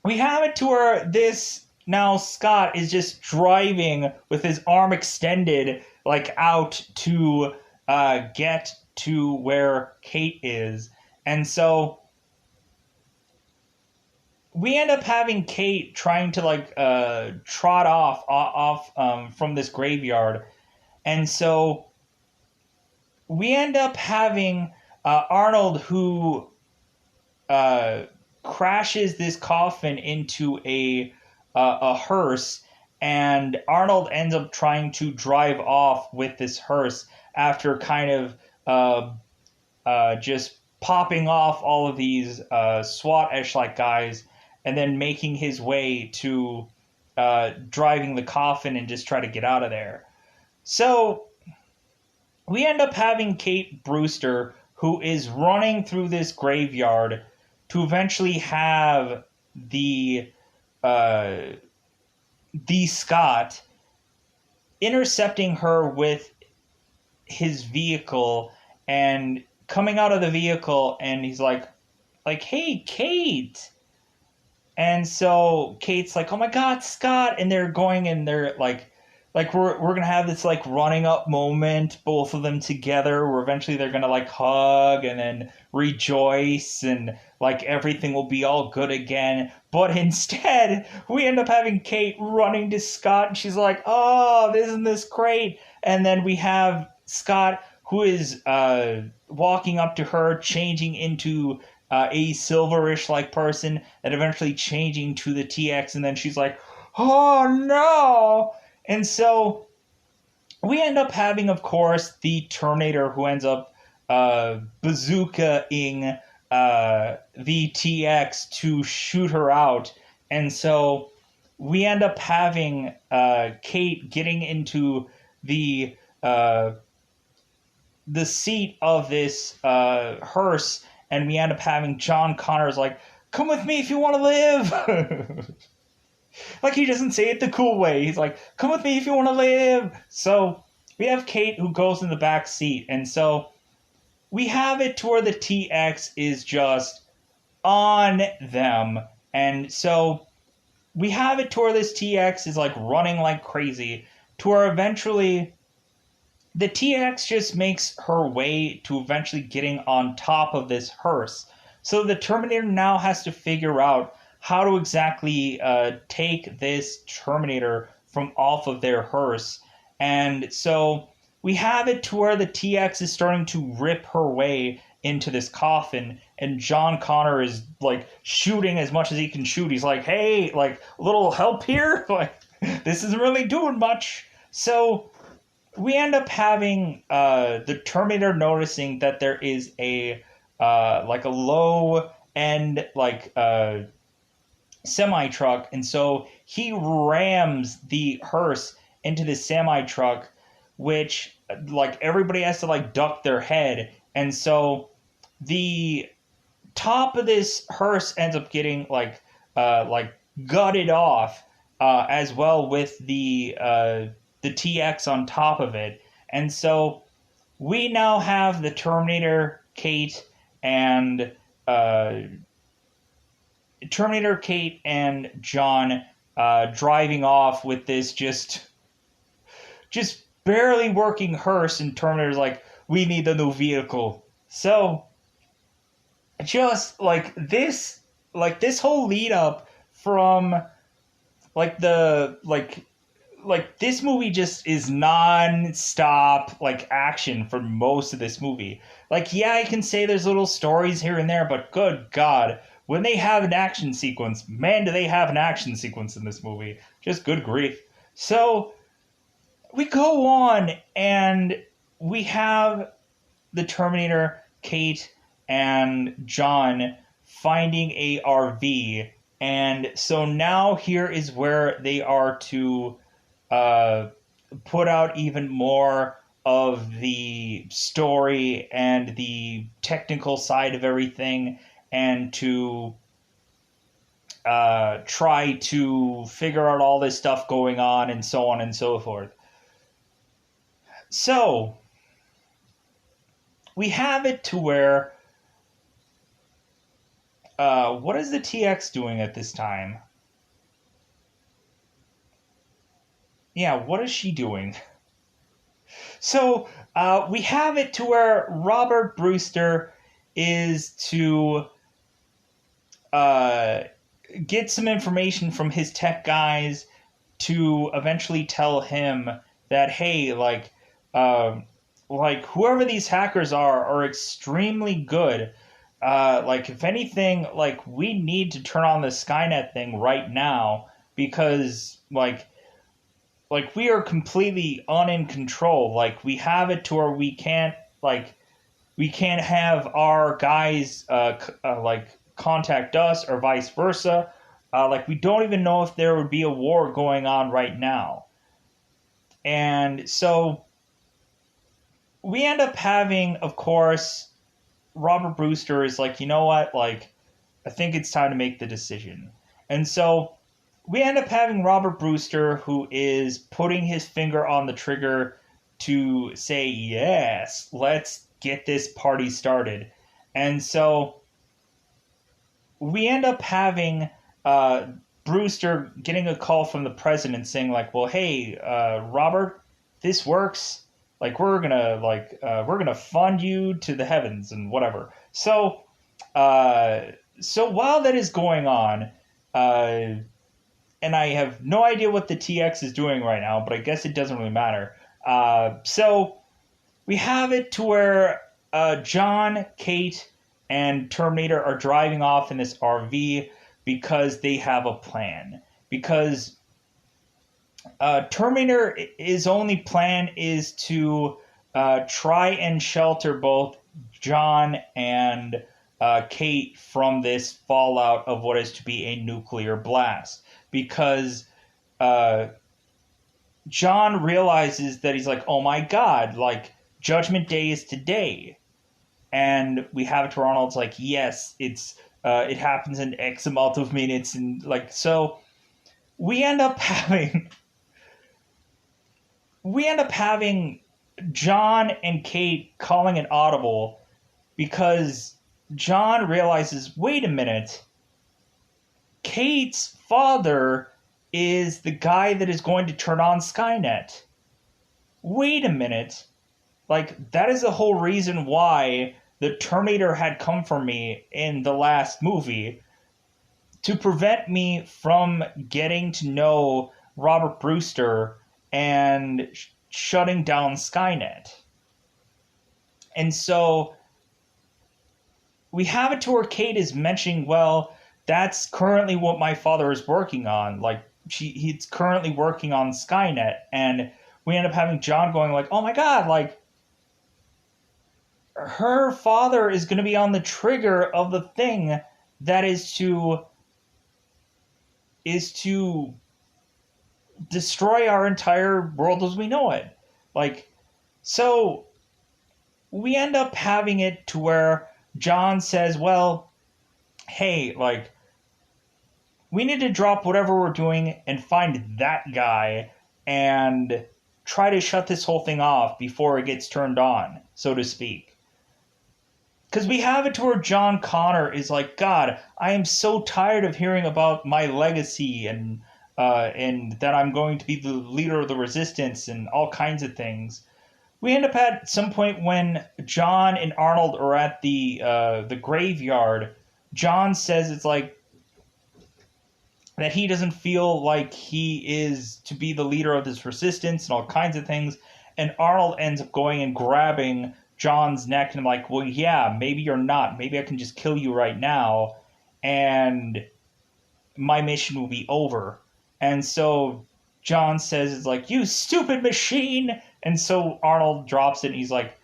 we have it to where this now Scott is just driving with his arm extended, like out to get to where Kate is. And so we end up having Kate trying to like trot off from this graveyard. And so we end up having Arnold, who crashes this coffin into a hearse, and Arnold ends up trying to drive off with this hearse after kind of just popping off all of these SWAT-ish like guys, and then making his way to driving the coffin and just try to get out of there. So we end up having Kate Brewster, who is running through this graveyard to eventually have the Scott intercepting her with his vehicle and coming out of the vehicle, and he's like, hey, Kate. And so Kate's like, oh my God, Scott. And they're going and they're like we're going to have this like running up moment, both of them together, where eventually they're going to like hug and then rejoice and like everything will be all good again. But instead, we end up having Kate running to Scott, and she's like, oh, isn't this great? And then we have Scott, who is walking up to her, changing into a silverish like person, and eventually changing to the TX, and then she's like, oh no! And so we end up having, of course, the Terminator, who ends up bazooka-ing the TX to shoot her out. And so we end up having Kate getting into the seat of this hearse, and we end up having John Connor's like, come with me if you want to live. Like, he doesn't say it the cool way. He's like, come with me if you want to live. So we have Kate, who goes in the back seat. And so we have it to where the TX is just on them. And so we have it to where this TX is like running like crazy, to where eventually the TX just makes her way to eventually getting on top of this hearse. So the Terminator now has to figure out how to exactly take this Terminator from off of their hearse. And so we have it to where the TX is starting to rip her way into this coffin, and John Connor is like shooting as much as he can shoot. He's like, hey, like, a little help here? Like, this isn't really doing much. So we end up having the Terminator noticing that there is a like a low end like semi truck, and so he rams the hearse into the semi truck, which like everybody has to like duck their head. And so the top of this hearse ends up getting like gutted off, as well with the TX on top of it, and so we now have the Terminator, Kate, and uh, John driving off with this just barely working hearse, and Terminator's like, we need a new vehicle. So just like this whole lead up from like this movie just is non-stop like action for most of this movie. Like, yeah, I can say there's little stories here and there, but good God, when they have an action sequence, man, do they have an action sequence in this movie. Just good grief. So we go on and we have the Terminator, Kate, and John finding a RV. And so now here is where they are to uh, put out even more of the story and the technical side of everything, and to try to figure out all this stuff going on and so forth. So we have it to where what is the TX doing at this time? Yeah, what is she doing? So we have it to where Robert Brewster is to uh, get some information from his tech guys to eventually tell him that, hey, like whoever these hackers are extremely good. Like, if anything, like, we need to turn on the Skynet thing right now, because like we are completely in control. Like, we have it to where we can't have our guys like contact us or vice versa. Like, we don't even know if there would be a war going on right now. And so we end up having, of course, Robert Brewster is like, you know what? Like, I think it's time to make the decision. And so we end up having Robert Brewster, who is putting his finger on the trigger to say, yes, let's get this party started. And so we end up having Brewster getting a call from the president saying, like, well, hey, Robert, this works. Like, we're gonna fund you to the heavens and whatever. So so while that is going on, and I have no idea what the TX is doing right now, but I guess it doesn't really matter. So we have it to where John, Kate, and Terminator are driving off in this RV because they have a plan. Because Terminator, his only plan is to try and shelter both John and Kate from this fallout of what is to be a nuclear blast. Because John realizes that he's like, oh my God, like, Judgment Day is today. And we have it to Arnold's like, yes, it happens in X amount of minutes, and like, so we end up having John and Kate calling an audible because John realizes, wait a minute, Kate's father is the guy that is going to turn on Skynet. Wait a minute. Like, that is the whole reason why the Terminator had come for me in the last movie, to prevent me from getting to know Robert Brewster and shutting down Skynet. And so we have it to where Kate is mentioning, well, that's currently what my father is working on. Like, he's currently working on Skynet. And we end up having John going like, oh my God, like, her father is going to be on the trigger of the thing that is to destroy our entire world as we know it. Like, so we end up having it to where John says, well, hey, like, we need to drop whatever we're doing and find that guy and try to shut this whole thing off before it gets turned on, so to speak. Because we have it to where John Connor is like, God, I am so tired of hearing about my legacy and that I'm going to be the leader of the resistance and all kinds of things. We end up at some point when John and Arnold are at the graveyard. John says it's like that he doesn't feel like he is to be the leader of this resistance and all kinds of things. And Arnold ends up going and grabbing John's neck and like, well, yeah, maybe you're not. Maybe I can just kill you right now and my mission will be over. And so John says, it's like, you stupid machine. And so Arnold drops it and he's like,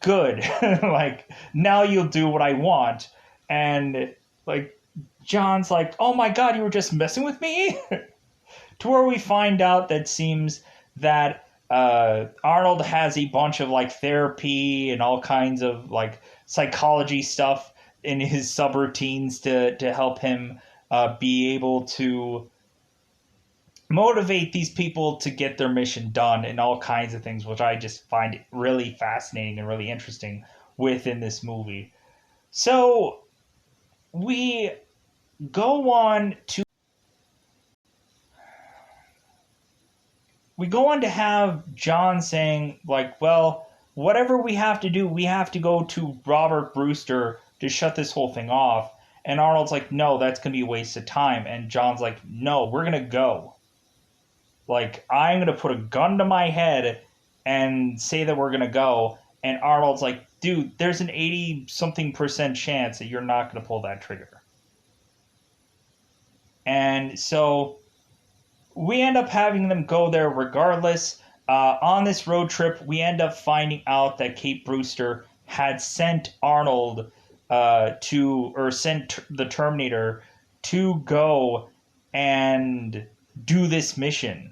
good. Like, now you'll do what I want. And like, John's like, oh my God, you were just messing with me? To where we find out that seems that Arnold has a bunch of like therapy and all kinds of like psychology stuff in his subroutines to help him be able to motivate these people to get their mission done and all kinds of things, which I just find really fascinating and really interesting within this movie. So we go on to have John saying, like, well, whatever we have to do, we have to go to Robert Brewster to shut this whole thing off. And Arnold's like, no, that's going to be a waste of time. And John's like, no, we're going to go. Like, I'm going to put a gun to my head and say that we're going to go. And Arnold's like, dude, there's an 80-something% chance that you're not going to pull that trigger. And so we end up having them go there regardless. On this road trip, we end up finding out that Kate Brewster had sent Arnold sent the Terminator to go and do this mission.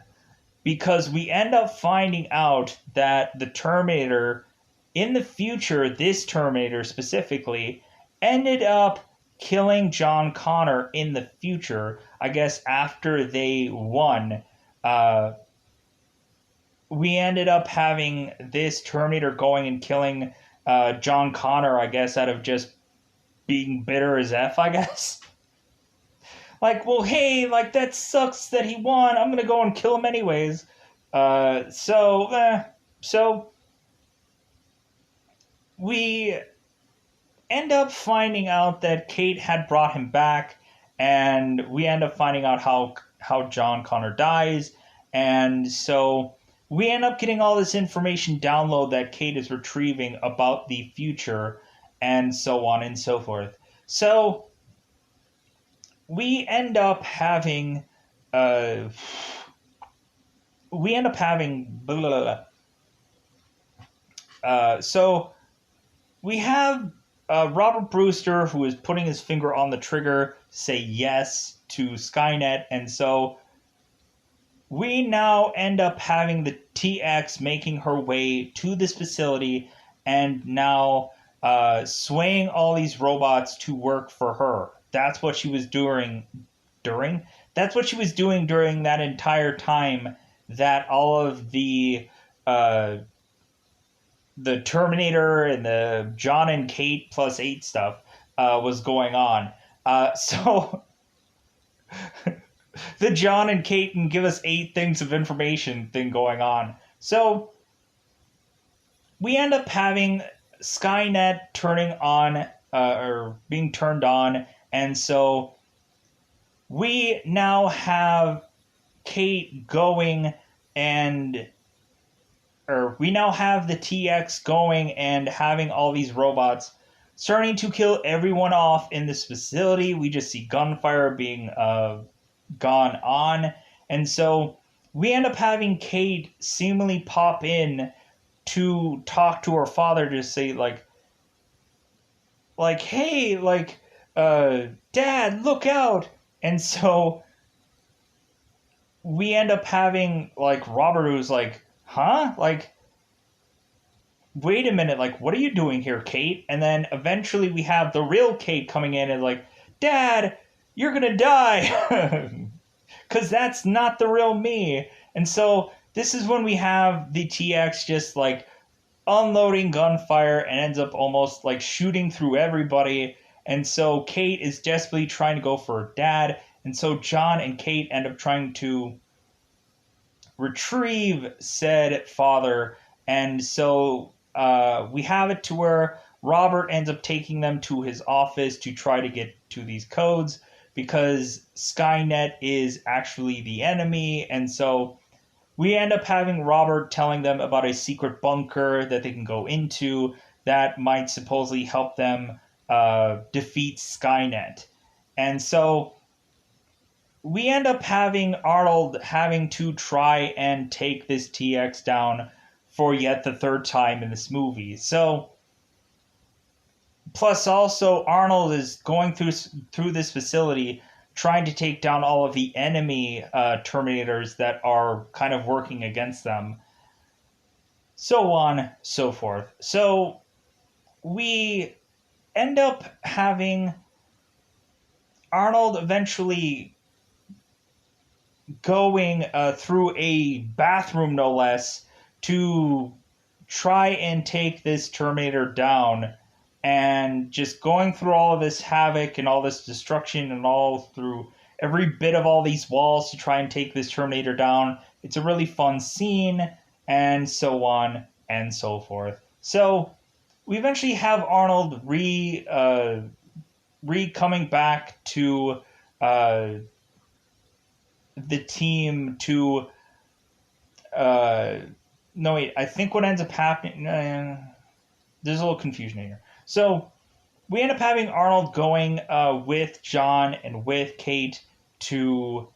Because we end up finding out that the Terminator, in the future, this Terminator specifically, ended up killing John Connor in the future, I guess after they won. We ended up having this Terminator going and killing John Connor, I guess, out of just being bitter as F, I guess. Like, well, hey, like, that sucks that he won. I'm going to go and kill him anyways. So we end up finding out that Kate had brought him back, and we end up finding out how John Connor dies, and so we end up getting all this information download that Kate is retrieving about the future, and so on and so forth. So we end up having blah, blah, blah. So we have Robert Brewster, who is putting his finger on the trigger, say yes to Skynet, and so we now end up having the TX making her way to this facility and now swaying all these robots to work for her. That's what she was doing That's what she was doing during that entire time that all of the Terminator and the John and Kate plus 8 stuff was going on. So the John and Kate can give us 8 things of information thing going on. So we end up having Skynet turning on or being turned on, and so we now have Kate going we now have the TX going and having all these robots starting to kill everyone off in this facility. We just see gunfire being gone on. And so we end up having Kate seemingly pop in to talk to her father to say, like, hey, like, Dad, look out. And so we end up having, like, Robert, who's like, huh? Like, wait a minute, like, what are you doing here, Kate? And then eventually we have the real Kate coming in and like, Dad, you're gonna die. Because that's not the real me. And so this is when we have the TX just like unloading gunfire and ends up almost like shooting through everybody. And so Kate is desperately trying to go for her dad. And so John and Kate end up trying to retrieve said father. And so we have it to where Robert ends up taking them to his office to try to get to these codes because Skynet is actually the enemy. And so we end up having Robert telling them about a secret bunker that they can go into that might supposedly help them defeat Skynet. And so we end up having Arnold having to try and take this TX down for yet the third time in this movie. So, plus also Arnold is going through this facility trying to take down all of the enemy Terminators that are kind of working against them. So on, so forth. So we end up having Arnold eventually going through a bathroom, no less, to try and take this Terminator down, and just going through all of this havoc and all this destruction and all through every bit of all these walls to try and take this Terminator down. It's a really fun scene, and so on and so forth. So we eventually have Arnold coming back to the team to no wait, I think what ends up happening there's a little confusion here. So we end up having Arnold going with John and with Kate to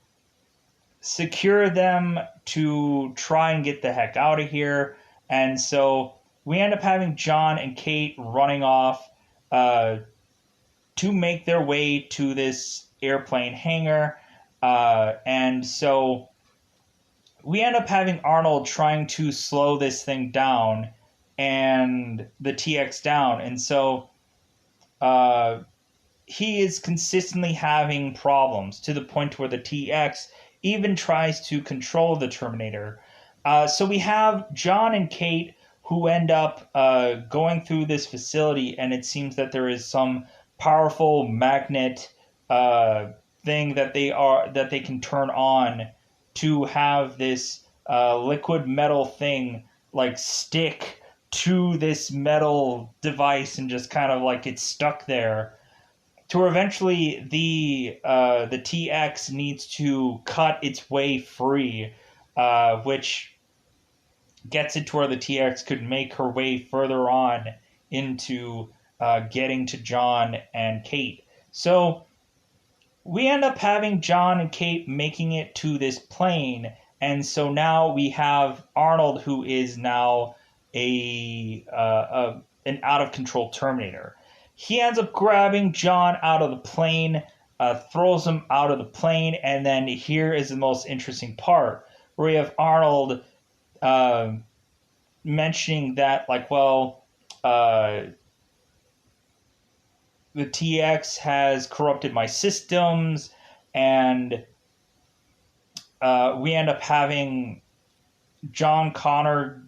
secure them to try and get the heck out of here. And so we end up having John and Kate running off to make their way to this airplane hangar. And so we end up having Arnold trying to slow this thing down and the TX down. And so he is consistently having problems to the point where the TX even tries to control the Terminator. So we have John and Kate who end up going through this facility, and it seems that there is some powerful magnet thing that they can turn on to have this liquid metal thing like stick to this metal device and just kind of like it's stuck there. To where eventually the TX needs to cut its way free, which gets it to where the TX could make her way further on into getting to John and Kate. So we end up having John and Kate making it to this plane, and so now we have Arnold, who is now an out of control Terminator. He ends up grabbing John out of the plane, throws him out of the plane, and then here is the most interesting part, where we have Arnold mentioning that, like, well, the TX has corrupted my systems, and we end up having John Connor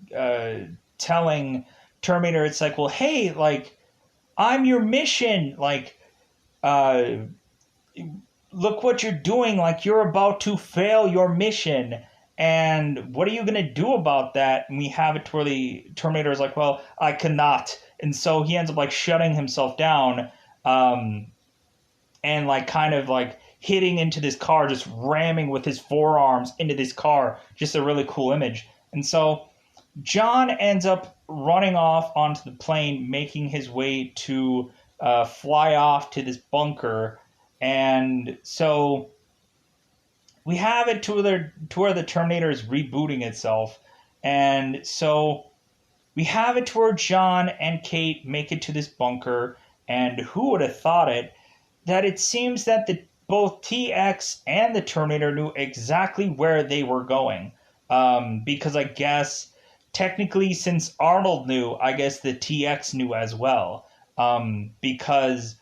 telling Terminator, it's like, well, hey, like, I'm your mission, like, look what you're doing, like, you're about to fail your mission, and what are you going to do about that? And we have it to where the Terminator is like, well, I cannot, and so he ends up, like, shutting himself down, and like kind of like hitting into this car, just ramming with his forearms into this car. Just a really cool image. And so John ends up running off onto the plane, making his way to fly off to this bunker. And so we have it to where the Terminator is rebooting itself. And so we have it to where John and Kate make it to this bunker. And who would have thought it, that it seems that both TX and the Terminator knew exactly where they were going. Because I guess technically, since Arnold knew, I guess the TX knew as well, because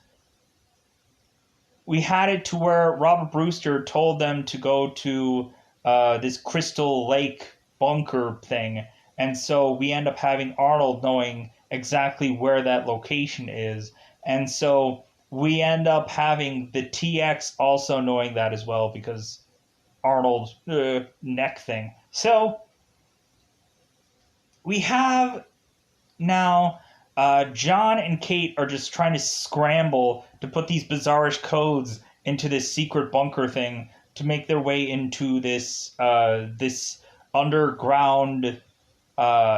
we had it to where Robert Brewster told them to go to this Crystal Lake bunker thing, and so we end up having Arnold knowing exactly where that location is, and so we end up having the TX also knowing that as well because Arnold's neck thing. So we have now John and Kate are just trying to scramble to put these bizarrish codes into this secret bunker thing to make their way into this underground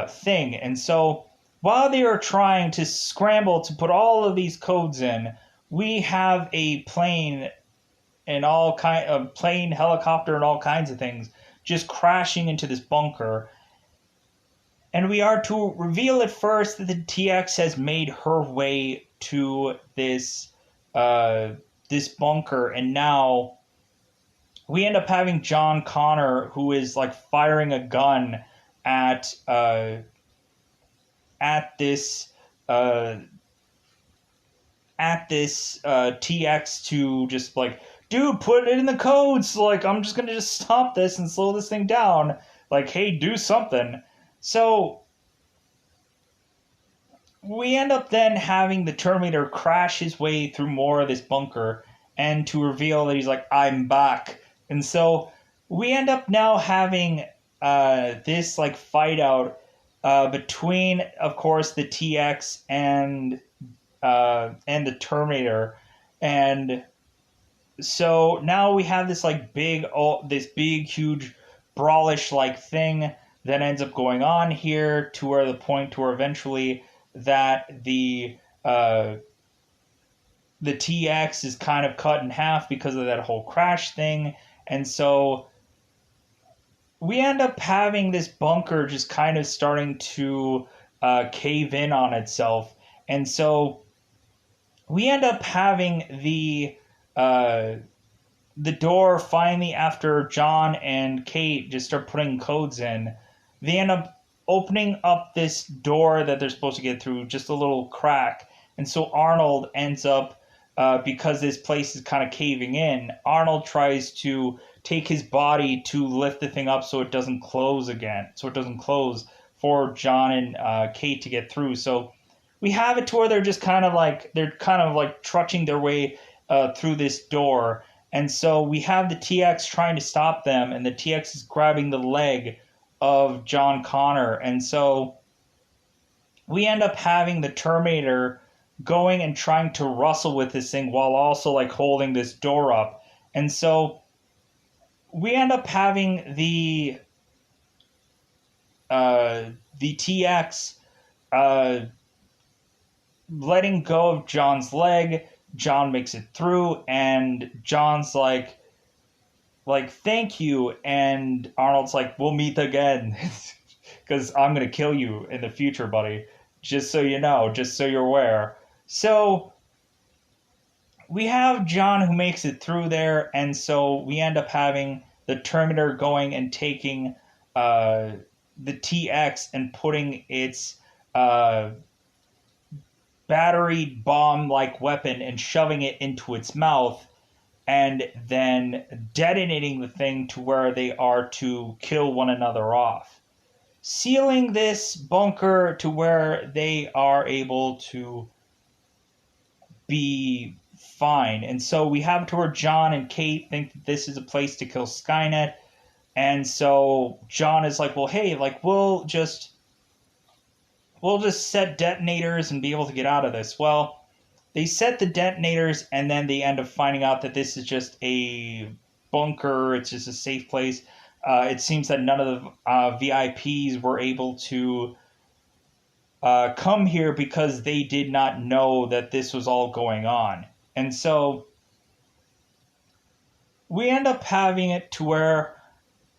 thing. And so while they are trying to scramble to put all of these codes in, we have a plane and plane, helicopter, and all kinds of things just crashing into this bunker. And we are to reveal at first that the TX has made her way to this this bunker, and now we end up having John Connor, who is like firing a gun at this TX to just like, dude, put it in the codes. Like, I'm just gonna just stop this and slow this thing down. Like, hey, do something. So we end up then having the Terminator crash his way through more of this bunker and to reveal that he's like, I'm back. And so we end up now having this like fight out between, of course, the TX and the Terminator. And so now we have this like this big, huge, brawlish like thing that ends up going on here to where the point to where eventually that the TX is kind of cut in half because of that whole crash thing. And so we end up having this bunker just kind of starting to cave in on itself. And so we end up having the door finally, after John and Kate just start putting codes in, they end up opening up this door that they're supposed to get through, just a little crack. And so Arnold ends up, because this place is kind of caving in, Arnold tries to take his body to lift the thing up so it doesn't close again, so it doesn't close for John and Kate to get through. So we have it to where they're kind of like trudging their way through this door. And so we have the TX trying to stop them, and the TX is grabbing the leg of John Connor. And so we end up having the Terminator going and trying to wrestle with this thing while also like holding this door up. And so we end up having the TX letting go of John's leg. John makes it through, and John's like, thank you. And Arnold's like, we'll meet again, because I'm going to kill you in the future, buddy. Just so you know, just so you're aware. So we have John who makes it through there, and so we end up having the Terminator going and taking the TX and putting its battery bomb-like weapon and shoving it into its mouth, and then detonating the thing to where they are to kill one another off, sealing this bunker to where they are able to be fine. And so we have to where John and Kate think that this is a place to kill Skynet, and so John is like, well, hey, like, we'll just set detonators and be able to get out of this. Well, they set the detonators, and then they end up finding out that this is just a bunker. It's just a safe place. It seems that none of the VIPs were able to come here because they did not know that this was all going on. And so we end up having it to where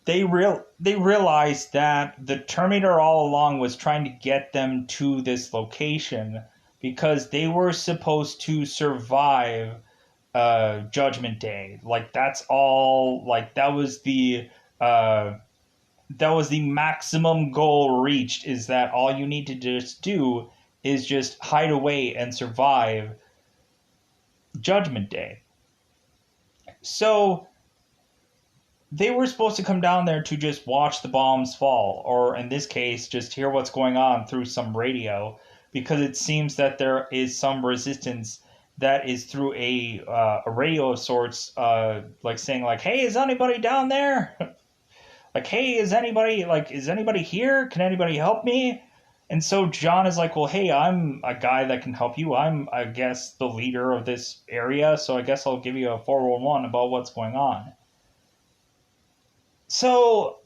they realized that the Terminator all along was trying to get them to this location because they were supposed to survive Judgment Day. Like, that's all. Like, that was the that was the maximum goal reached, is that all you need to just do is just hide away and survive Judgment Day. So they were supposed to come down there to just watch the bombs fall, or in this case, just hear what's going on through some radio, because it seems that there is some resistance that is through a radio of sorts, like saying like, "Hey, is anybody down there?" Like, "Hey, is anybody here? Can anybody help me?" And so John is like, "Well, hey, I'm a guy that can help you. I'm, I guess, the leader of this area, so I guess I'll give you a 411 about what's going on." So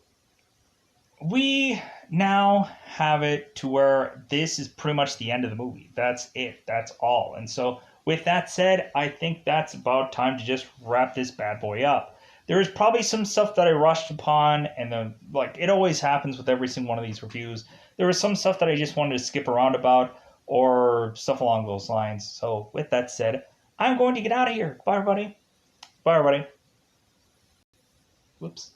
we now have it to where this is pretty much the end of the movie. That's it. That's all. And so with that said, I think that's about time to just wrap this bad boy up. There is probably some stuff that I rushed upon, and then, like, it always happens with every single one of these reviews. There was some stuff that I just wanted to skip around about, or stuff along those lines. So with that said, I'm going to get out of here. Bye, everybody. Bye, everybody. Whoops.